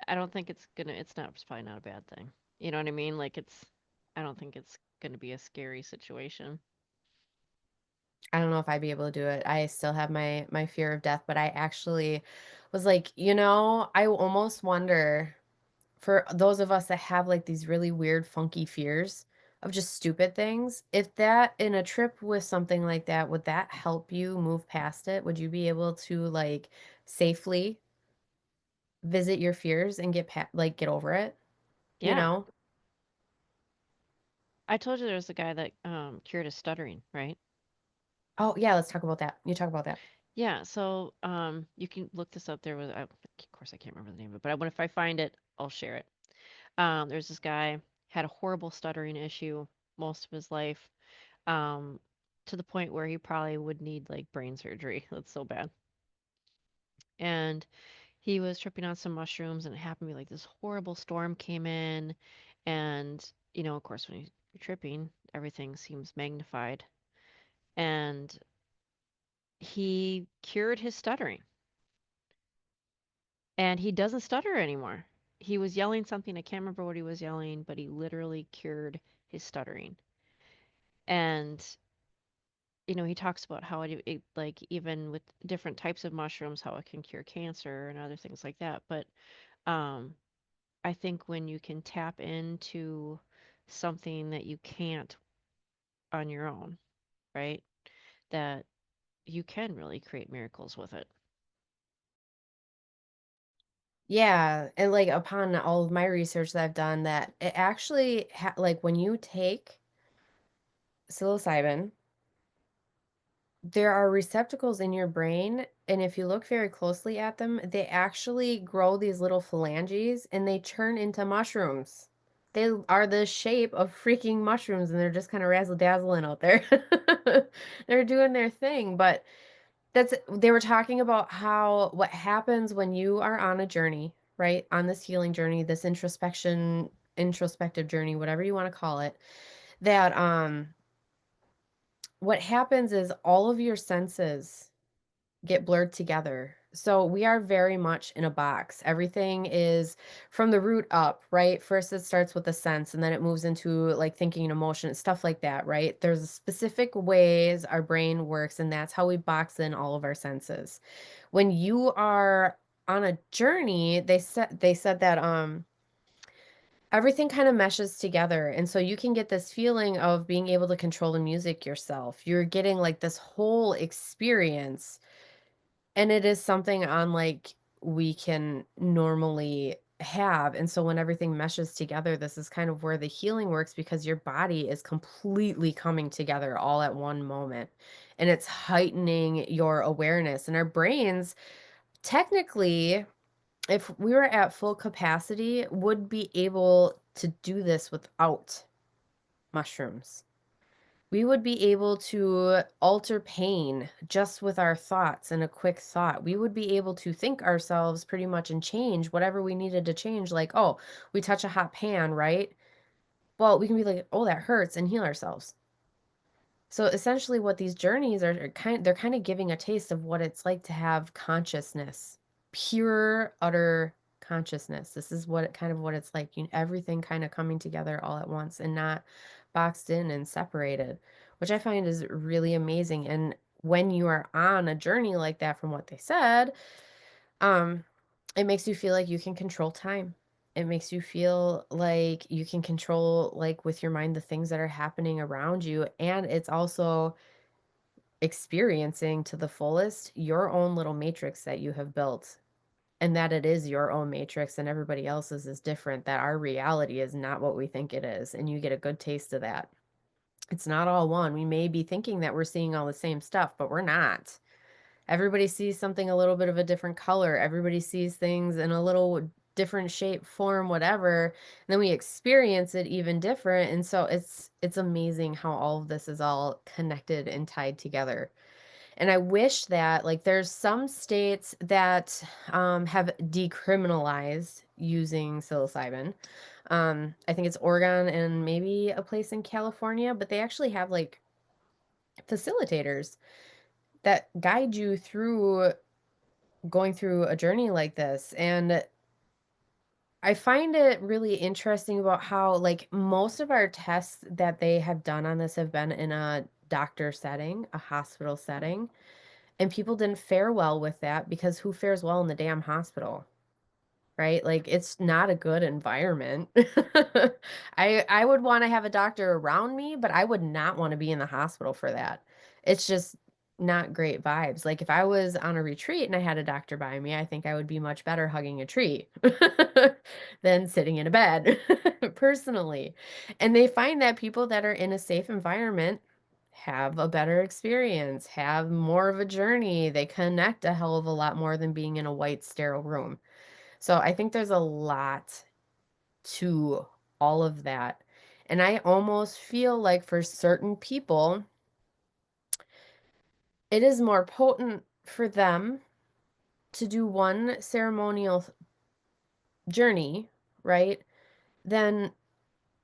I don't think it's probably not a bad thing. You know what I mean? Like I don't think it's gonna be a scary situation. I don't know if I'd be able to do it. I still have my fear of death, but I actually was like, I almost wonder, for those of us that have like these really weird, funky fears of just stupid things, if that in a trip with something like that, would that help you move past it? Would you be able to like safely visit your fears and get over it? You Yeah. know? I told you there was a guy that cured his stuttering, right? Oh, yeah, let's talk about that. You talk about that. Yeah, so you can look this up there with of course I can't remember the name of it, but if I find it, I'll share it. There's this guy had a horrible stuttering issue most of his life, um, to the point where he probably would need like brain surgery. That's so bad. And he was tripping on some mushrooms, and it happened to be like this horrible storm came in, and of course, when you're tripping, everything seems magnified. And he cured his stuttering. And he doesn't stutter anymore. He was yelling something, I can't remember what he was yelling, but he literally cured his stuttering. And he talks about how it like even with different types of mushrooms, how it can cure cancer and other things like that. But um, I think when you can tap into something that you can't on your own, right? That you can really create miracles with it. Yeah, and, like, upon all of my research that I've done, that it actually like, when you take psilocybin, there are receptacles in your brain, and if you look very closely at them, they actually grow these little phalanges, and they turn into mushrooms. They are the shape of freaking mushrooms, and they're just kinda razzle-dazzling out there. They're doing their thing, but they were talking about how what happens when you are on a journey, right? On this healing journey, this introspective journey, whatever you wanna call it, that, what happens is all of your senses get blurred together. So we are very much in a box. Everything is from the root up, right? First, it starts with a sense and then it moves into like thinking and emotion, stuff like that, right? There's specific ways our brain works, and that's how we box in all of our senses. When you are on a journey, they said that everything kind of meshes together. And so you can get this feeling of being able to control the music yourself. You're getting like this whole experience, and it is something unlike we can normally have. And so when everything meshes together, this is kind of where the healing works, because your body is completely coming together all at one moment. And it's heightening your awareness. And our brains, technically, if we were at full capacity, would be able to do this without mushrooms. We would be able to alter pain just with our thoughts and a quick thought. We would be able to think ourselves pretty much and change whatever we needed to change. Like, oh, we touch a hot pan, right? Well, we can be like, oh, that hurts, and heal ourselves. So essentially what these journeys are they're kind of giving a taste of what it's like to have consciousness, pure, utter consciousness. This is what it's like. Everything kind of coming together all at once and not boxed in and separated, which I find is really amazing. And when you are on a journey like that, from what they said, um, it makes you feel like you can control time. It makes you feel like you can control, like, with your mind, the things that are happening around you, and it's also experiencing to the fullest your own little matrix that you have built, and that it is your own matrix and everybody else's is different, that our reality is not what we think it is, and you get a good taste of that. It's not all one. We may be thinking that we're seeing all the same stuff, but we're not. Everybody sees something a little bit of a different color. Everybody sees things in a little different shape, form, whatever. And then we experience it even different. And so it's amazing how all of this is all connected and tied together. And I wish that, like, there's some states that have decriminalized using psilocybin. I think it's Oregon and maybe a place in California, but they actually have like facilitators that guide you through going through a journey like this. And I find it really interesting about how, like, most of our tests that they have done on this have been in a doctor setting, a hospital setting, and people didn't fare well with that, because who fares well in the damn hospital? Right? Like, it's not a good environment. I would wanna have a doctor around me, but I would not wanna be in the hospital for that. It's just not great vibes. Like, if I was on a retreat and I had a doctor by me, I think I would be much better hugging a tree than sitting in a bed, personally. And they find that people that are in a safe environment have a better experience, have more of a journey, they connect a hell of a lot more than being in a white, sterile room. So I think there's a lot to all of that. And I almost feel like for certain people, it is more potent for them to do one ceremonial journey, right? Than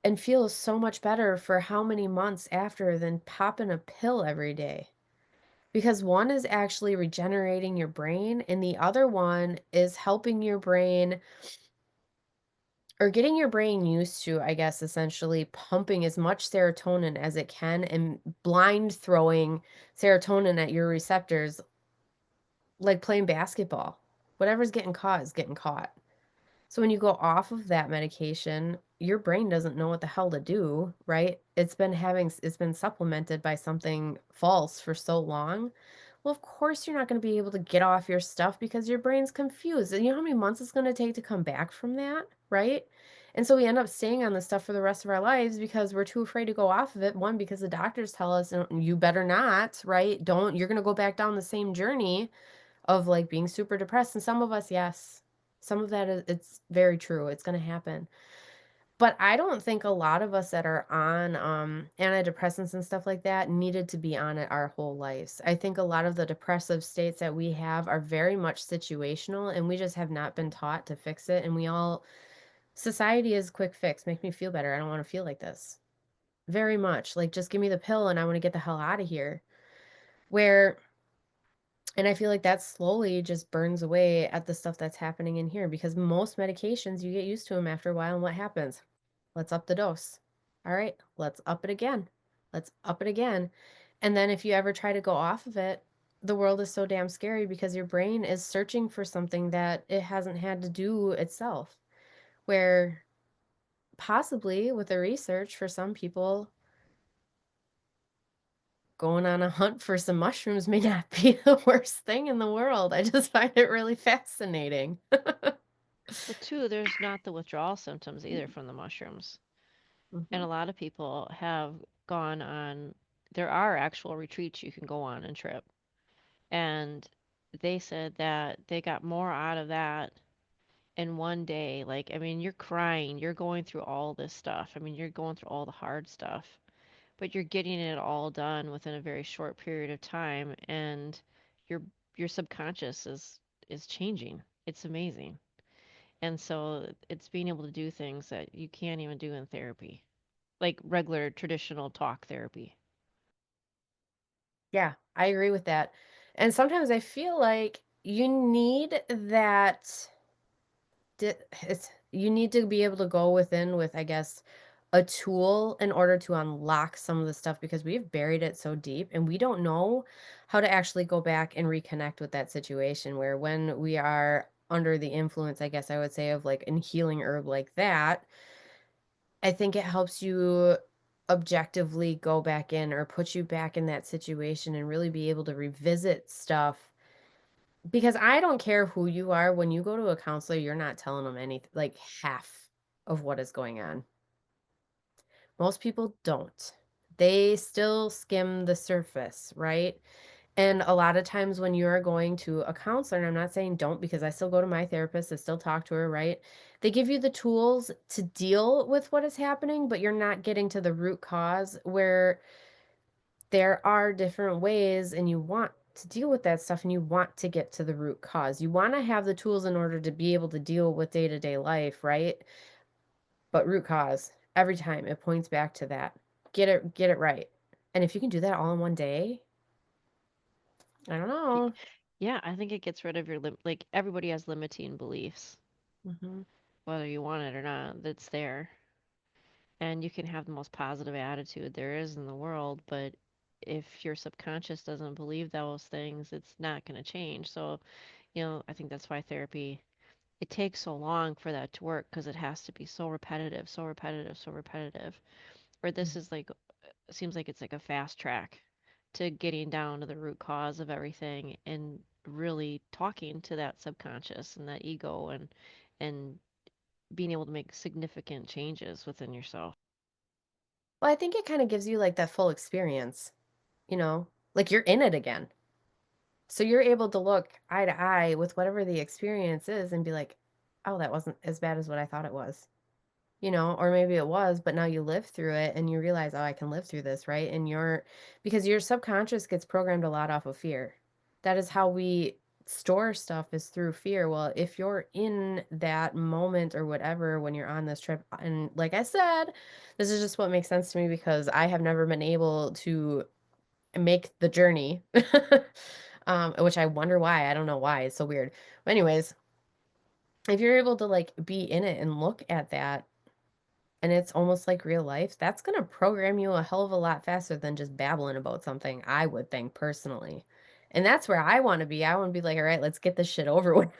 and feel so much better for how many months after than popping a pill every day. Because one is actually regenerating your brain, and the other one is helping your brain or getting your brain used to, I guess, essentially pumping as much serotonin as it can and blind throwing serotonin at your receptors like playing basketball. Whatever's getting caught is getting caught. So when you go off of that medication, your brain doesn't know what the hell to do, right? It's been supplemented by something false for so long. Well, of course you're not going to be able to get off your stuff because your brain's confused. And you know how many months it's going to take to come back from that, right? And so we end up staying on this stuff for the rest of our lives because we're too afraid to go off of it. One, because the doctors tell us, you better not, right? Don't, you're going to go back down the same journey of like being super depressed. And some of us, yes, some of that is, it's very true. It's going to happen. But I don't think a lot of us that are on antidepressants and stuff like that needed to be on it our whole lives. I think a lot of the depressive states that we have are very much situational, and we just have not been taught to fix it. And we all, society is quick fix, make me feel better. I don't want to feel like this. Very much. Like, just give me the pill and I want to get the hell out of here. Where And I feel like that slowly just burns away at the stuff that's happening in here because most medications, you get used to them after a while, and what happens? Let's up the dose. All right, let's up it again. Let's up it again. And then if you ever try to go off of it, the world is so damn scary because your brain is searching for something that it hasn't had to do itself. Where possibly with the research for some people, going on a hunt for some mushrooms may not be the worst thing in the world. I just find it really fascinating. But two, there's not the withdrawal symptoms either from the mushrooms. And Mhm. a lot of people have gone on, there are actual retreats you can go on and trip. And they said that they got more out of that in one day. Like, I mean, you're crying, you're going through all this stuff. I mean, you're going through all the hard stuff, but you're getting it all done within a very short period of time, and your your subconscious is changing. It's amazing. And so it's being able to do things that you can't even do in therapy, like regular traditional talk therapy. Yeah, I agree with that. And sometimes I feel like you need that you need to be able to go within with, I guess, a tool in order to unlock some of the stuff because we've buried it so deep and we don't know how to actually go back and reconnect with that situation where when we are under the influence, I guess I would say, of like an healing herb like that, I think it helps you objectively go back in or put you back in that situation and really be able to revisit stuff because I don't care who you are, when you go to a counselor, you're not telling them anything, like half of what is going on. Most people don't. They still skim the surface, right? And a lot of times when you're going to a counselor, and I'm not saying don't because I still go to my therapist, I still talk to her, right? They give you the tools to deal with what is happening, but you're not getting to the root cause where there are different ways and you want to deal with that stuff and you want to get to the root cause. You want to have the tools in order to be able to deal with day-to-day life, right? But root cause, every time it points back to that. Get it right. And if you can do that all in one day, I don't Y- know. Yeah, I think it gets rid of your like everybody has limiting beliefs, Mhm. whether you want it or not. That's there. And you can have the most positive attitude there is in the world, but if your subconscious doesn't believe those things, it's not going to change. So, I think that's why therapy, it takes so long for that to work because it has to be so repetitive, so repetitive, so repetitive. Or this is like, seems like it's like a fast track to getting down to the root cause of everything and really talking to that subconscious and that ego and being able to make significant changes within yourself. Well, I think it kind of gives you like that full experience, you know? Like you're in it again. So you're able to look eye to eye with whatever the experience is and be like, "Oh, that wasn't as bad as what I thought it was." Or maybe it was, but now you live through it and you realize, "Oh, I can live through this," right? Because your subconscious gets programmed a lot off of fear. That is how we store stuff is through fear. Well, if you're in that moment or whatever when you're on this trip, and like I said, this is just what makes sense to me because I have never been able to make the journey. Which I wonder why. I don't know why. It's so weird. But anyways, if you're able to like be in it and look at that and it's almost like real life, that's going to program you a hell of a lot faster than just babbling about something, I would think personally. And that's where I want to be. I want to be like, all right, let's get this shit over with.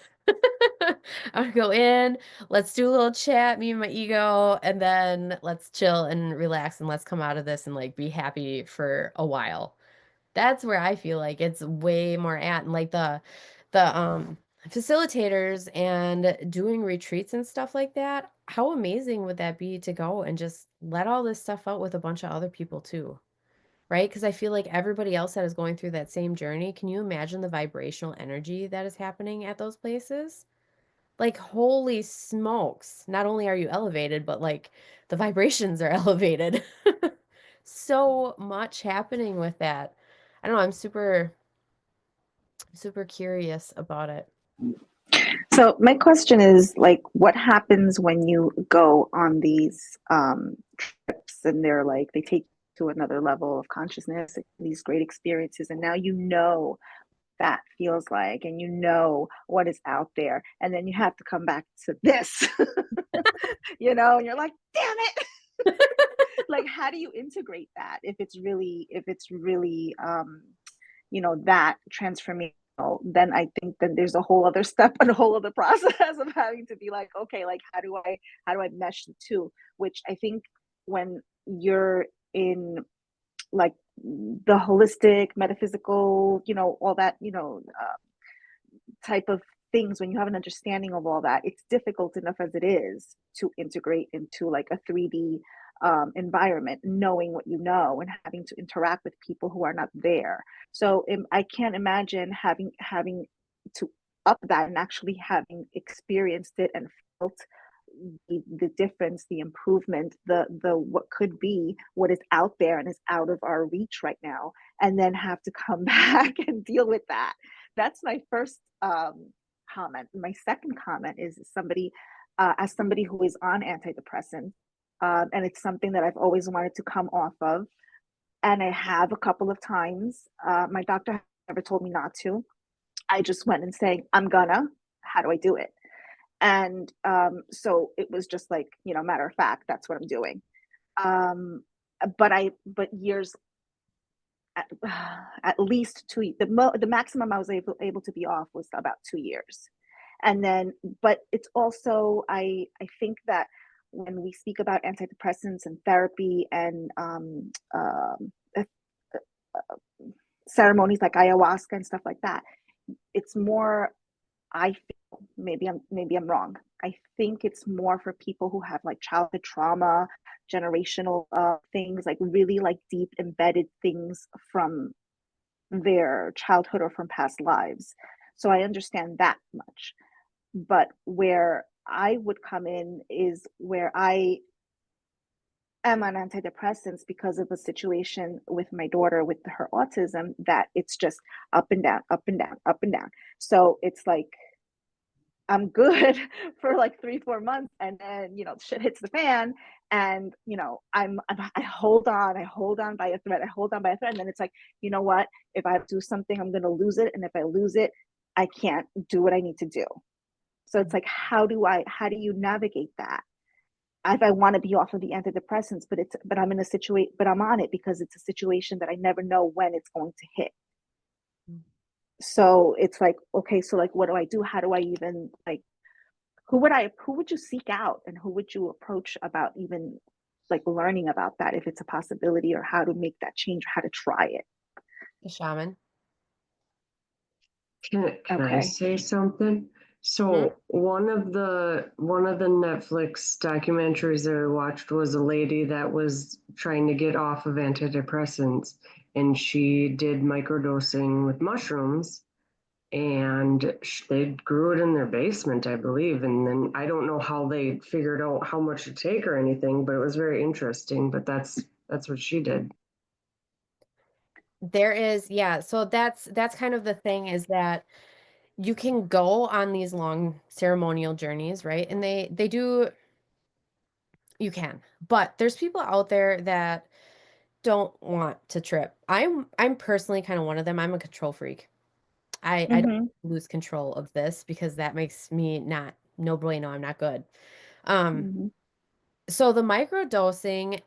I want to go in, let's do a little chat, me and my ego, and then let's chill and relax and let's come out of this and like be happy for a while. That's where I feel like it's way more at, and like the facilitators and doing retreats and stuff like that. How amazing would that be to go and just let all this stuff out with a bunch of other people too, right? Because I feel like everybody else that is going through that same journey, can you imagine the vibrational energy that is happening at those places? Like, holy smokes. Not only are you elevated, but like the vibrations are elevated. So much happening with that. I don't know, I'm super curious about it. So my question is like, what happens when you go on these trips and they're like they take you to another level of consciousness, these great experiences, and now you know that feels like, and you know what is out there, and then you have to come back to this, and you're like, damn it. Like, how do you integrate that if it's really that transformational? Then I think that there's a whole other step and a whole other process of having to be like, okay, like how do I mesh the two? Which I think when you're in like the holistic metaphysical, all that, type of things, when you have an understanding of all that, it's difficult enough as it is to integrate into like a 3D environment, knowing what you know and having to interact with people who are not there. So I can't imagine having to up that and actually having experienced it and felt the difference, the improvement, the what could be, what is out there and is out of our reach right now, and then have to come back and deal with that. That's my first comment. My second comment is as somebody who is on antidepressants, and it's something that I've always wanted to come off of, and I have a couple of times. My doctor never told me not to. I just went and saying, I'm gonna. How do I do it? And so it was just like, matter of fact, that's what I'm doing. But years, at, at least the maximum I was able to be off was about 2 years. And then, but it's also, I think that when we speak about antidepressants and therapy and ceremonies like ayahuasca and stuff like that, it's more, I feel, maybe I'm wrong. I think it's more for people who have like childhood trauma, generational things, like really like deep embedded things from their childhood or from past lives. So I understand that much. But where I would come in is where I am on antidepressants because of a situation with my daughter with her autism, that it's just up and down, up and down, up and down. So it's like I'm good for like 3-4 months, and then shit hits the fan, and I hold on, by a thread, and then it's like, you know what? If I do something, I'm gonna lose it, and if I lose it, I can't do what I need to do. So it's like, how do you navigate that? If I want to be off of the antidepressants, but I'm in a situation, but I'm on it because it's a situation that I never know when it's going to hit. So it's like, okay, so like, what do I do? How do I even like, who would you seek out, and who would you approach about even like learning about that, if it's a possibility, or how to make that change, or how to try it? The shaman. Can I say something? So one of the Netflix documentaries that I watched was a lady that was trying to get off of antidepressants, and she did microdosing with mushrooms, and they grew it in their basement, I believe. And then I don't know how they figured out how much to take or anything, but it was very interesting. But that's what she did. There is, yeah, so that's kind of the thing, is that you can go on these long ceremonial journeys, right? And they do, you can. But there's people out there that don't want to trip. I'm personally kind of one of them. I'm a control freak. I don't Mm-hmm. lose control of this because that makes me not no bueno, I'm not good. Um, Mm-hmm. so the microdosing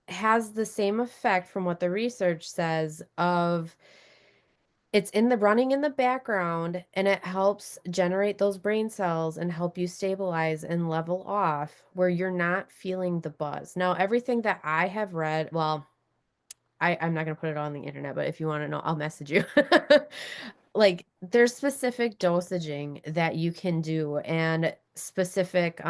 has the same effect from what the research says of it's in the running in the background and it helps generate those brain cells and help you stabilize and level off where you're not feeling the buzz. Now, everything that I have read, well, I'm not gonna put it on the internet, but if you want to know, I'll message you. Like there's specific dosaging that you can do and specific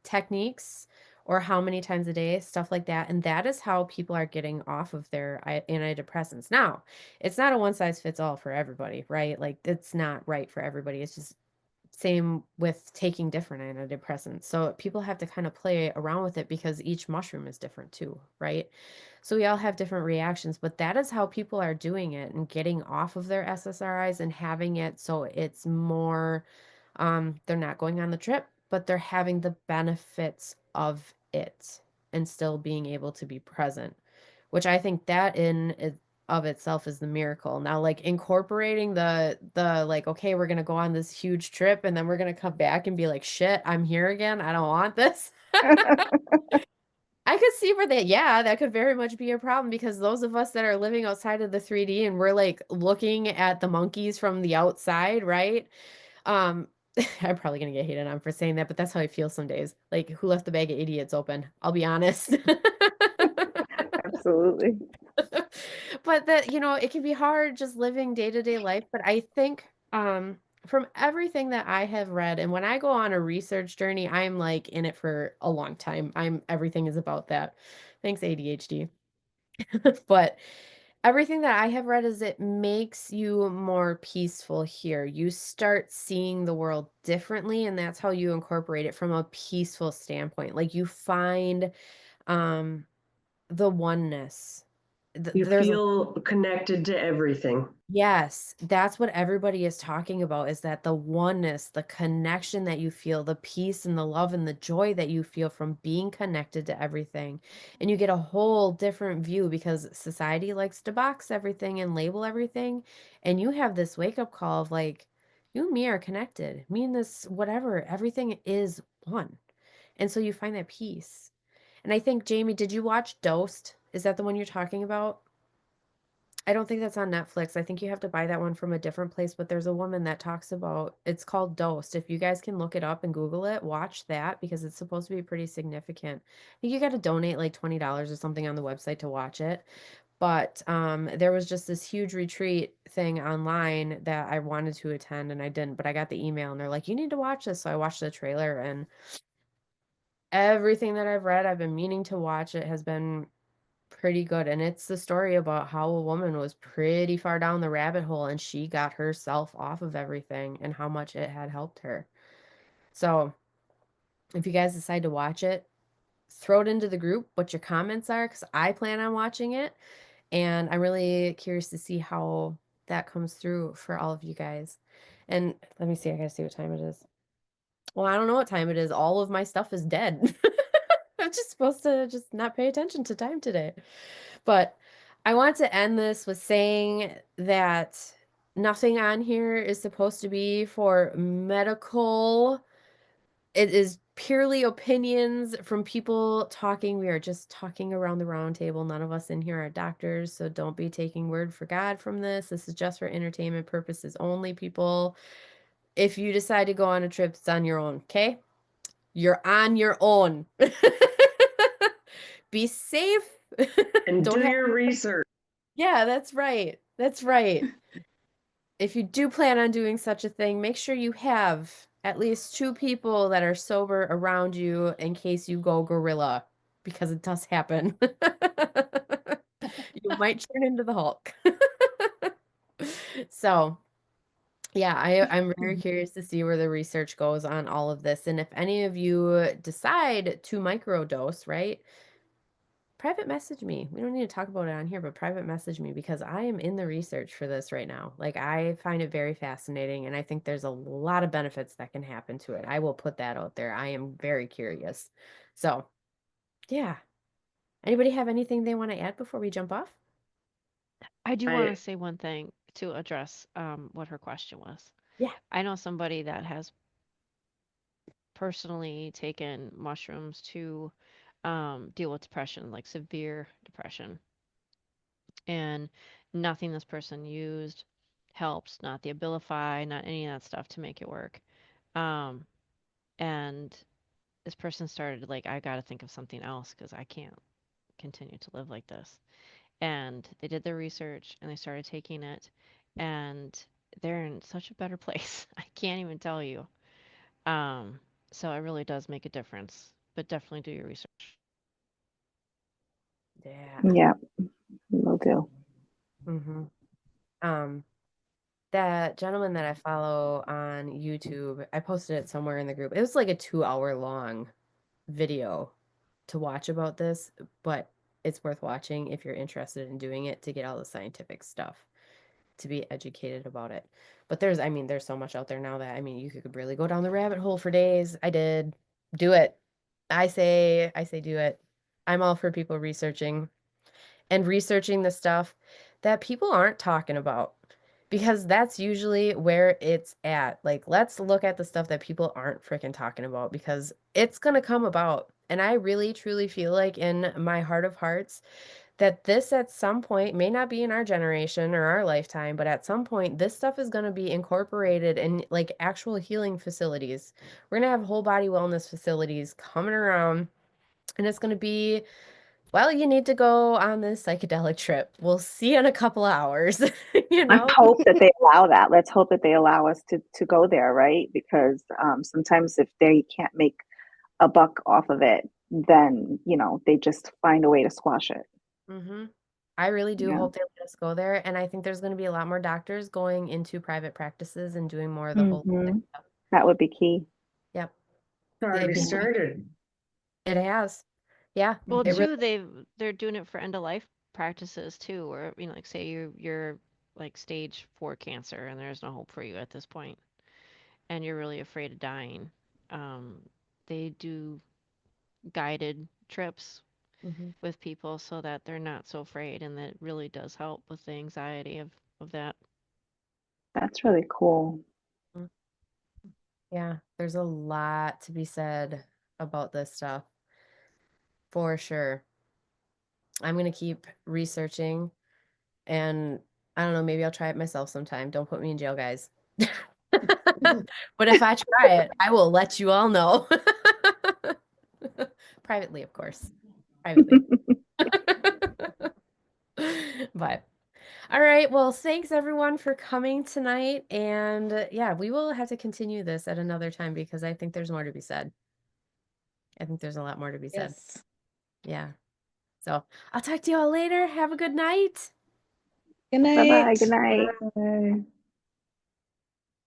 techniques or how many times a day, stuff like that. And that is how people are getting off of their antidepressants. Now, it's not a one size fits all for everybody, right? Like it's not right for everybody. It's just same with taking different antidepressants. So people have to kind of play around with it because each mushroom is different too, right? So we all have different reactions, but that is how people are doing it and getting off of their SSRIs and having it so it's more they're not going on the trip, but they're having the benefits of it and still being able to be present, which I think that of itself is the miracle. Now, like incorporating the like, okay, we're gonna go on this huge trip and then we're gonna come back and be like, shit, I'm here again. I don't want this. I could see where that, yeah, that could very much be a problem because those of us that are living outside of the 3D and we're like looking at the monkeys from the outside, right? Um, I'm probably gonna get hated on for saying that, but that's how I feel some days. Like, who left the bag of idiots open? I'll be honest. Absolutely. But that, it can be hard just living day-to-day life. But I think from everything that I have read, and when I go on a research journey, I'm like in it for a long time. Everything is about that. Thanks, ADHD. But everything that I have read is it makes you more peaceful here. You start seeing the world differently, and that's how you incorporate it from a peaceful standpoint. Like you find um the oneness. You There's feel connected to everything. Yes, that's what everybody is talking about is that the oneness, the connection that you feel, the peace and the love and the joy that you feel from being connected to everything. And you get a whole different view because society likes to box everything and label everything. And you have this wake up call of like, you and me are connected. Me and this, whatever, everything is one. And so you find that peace. And I think, Jamie, did you watch Dosed? Is that the one you're talking about? I don't think that's on Netflix. I think you have to buy that one from a different place, but there's a woman that talks about it's called Dosed. If you guys can look it up and Google it, watch that because it's supposed to be pretty significant. I think you got to donate like $20 or something on the website to watch it. But there was just this huge retreat thing online that I wanted to attend and I didn't, but I got the email and they're like, you need to watch this. So I watched the trailer and everything that I've read, I've been meaning to watch it has been pretty good, and it's the story about how a woman was pretty far down the rabbit hole and she got herself off of everything and how much it had helped her. So, if you guys decide to watch it, throw it into the group what your comments are because I plan on watching it, and I'm really curious to see how that comes through for all of you guys. And let me see, I gotta see what time it is. Well, I don't know what time it is. All of my stuff is dead. I'm just supposed to just not pay attention to time today. But I want to end this with saying that nothing on here is supposed to be for medical. It is purely opinions from people talking. We are just talking around the round table. None of us in here are doctors, so don't be taking word for God from this. This is just for entertainment purposes only, people. If you decide to go on a trip, it's on your own, okay? You're on your own. Be safe. And Don't do have. your research. Yeah, that's right. That's right. If you do plan on doing such a thing, make sure you have at least two people that are sober around you in case you go gorilla, because it does happen. You might turn into the Hulk. So, yeah, I'm very curious to see where the research goes on all of this. And if any of you decide to microdose, right? private message me. We don't need to talk about it on here, but private message me because I am in the research for this right now. Like, I find it very fascinating, and I think there's a lot of benefits that can happen to it. I will put that out there. I am very curious. So, yeah. Anybody have anything they want to add before we jump off? I do want to I say one thing to address what her question was. Yeah. I know somebody that has personally taken mushrooms to deal with depression, like severe depression, and nothing this person used helps, not the Abilify, not any of that stuff to make it work. Um, and this person started like, I got to think of something else because I can't continue to live like this. And they did their research and they started taking it, and they're in such a better place. I can't even tell you. Um, so it really does make a difference, but definitely do your research. Yeah. Yeah, will do. Mm-hmm. Um, that gentleman that I follow on YouTube, I posted it somewhere in the group. It was like a 2 hour long video to watch about this, but it's worth watching if you're interested in doing it to get all the scientific stuff, to be educated about it. But there's so much out there now that, you could really go down the rabbit hole for days. I did. Do it. I say do it. I'm all for people researching and researching the stuff that people aren't talking about because that's usually where it's at. Like, let's look at the stuff that people aren't freaking talking about because it's going to come about. And I really truly feel like in my heart of hearts that this at some point may not be in our generation or our lifetime, but at some point this stuff is going to be incorporated in like actual healing facilities. We're going to have whole body wellness facilities coming around, and it's going to be, well, you need to go on this psychedelic trip. We'll see you in a couple of hours, you Let's know? hope that they allow that. Let's hope that they allow us to go there, right? Because sometimes if they can't make a buck off of it, then they just find a way to squash it. Hmm. I really do Yeah. hope they let us go there. And I think there's going to be a lot more doctors going into private practices and doing more of the holistic Hmm. stuff. That would be key. Yep. already started. It has. Yeah, Well, it really. too, they're doing it for end of life practices too, or like say you're like stage 4 cancer and there's no hope for you at this point, and you're really afraid of dying. Um, they do guided trips Mhm. with people so that they're not so afraid, and that really does help with the anxiety of that. That's really cool. Mm. Yeah, there's a lot to be said about this stuff for sure. I'm going to keep researching, and I don't know, maybe I'll try it myself sometime. Don't put me in jail, guys. But if I try it, I will let you all know. Privately, of course. Privately. But all right, well, thanks everyone for coming tonight. And yeah, we will have to continue this at another time because I think there's more to be said. I think there's a lot more to be said. Yes. Yeah. So I'll talk to you all later. Have a good night. Good Bye bye. night. Good night. Bye.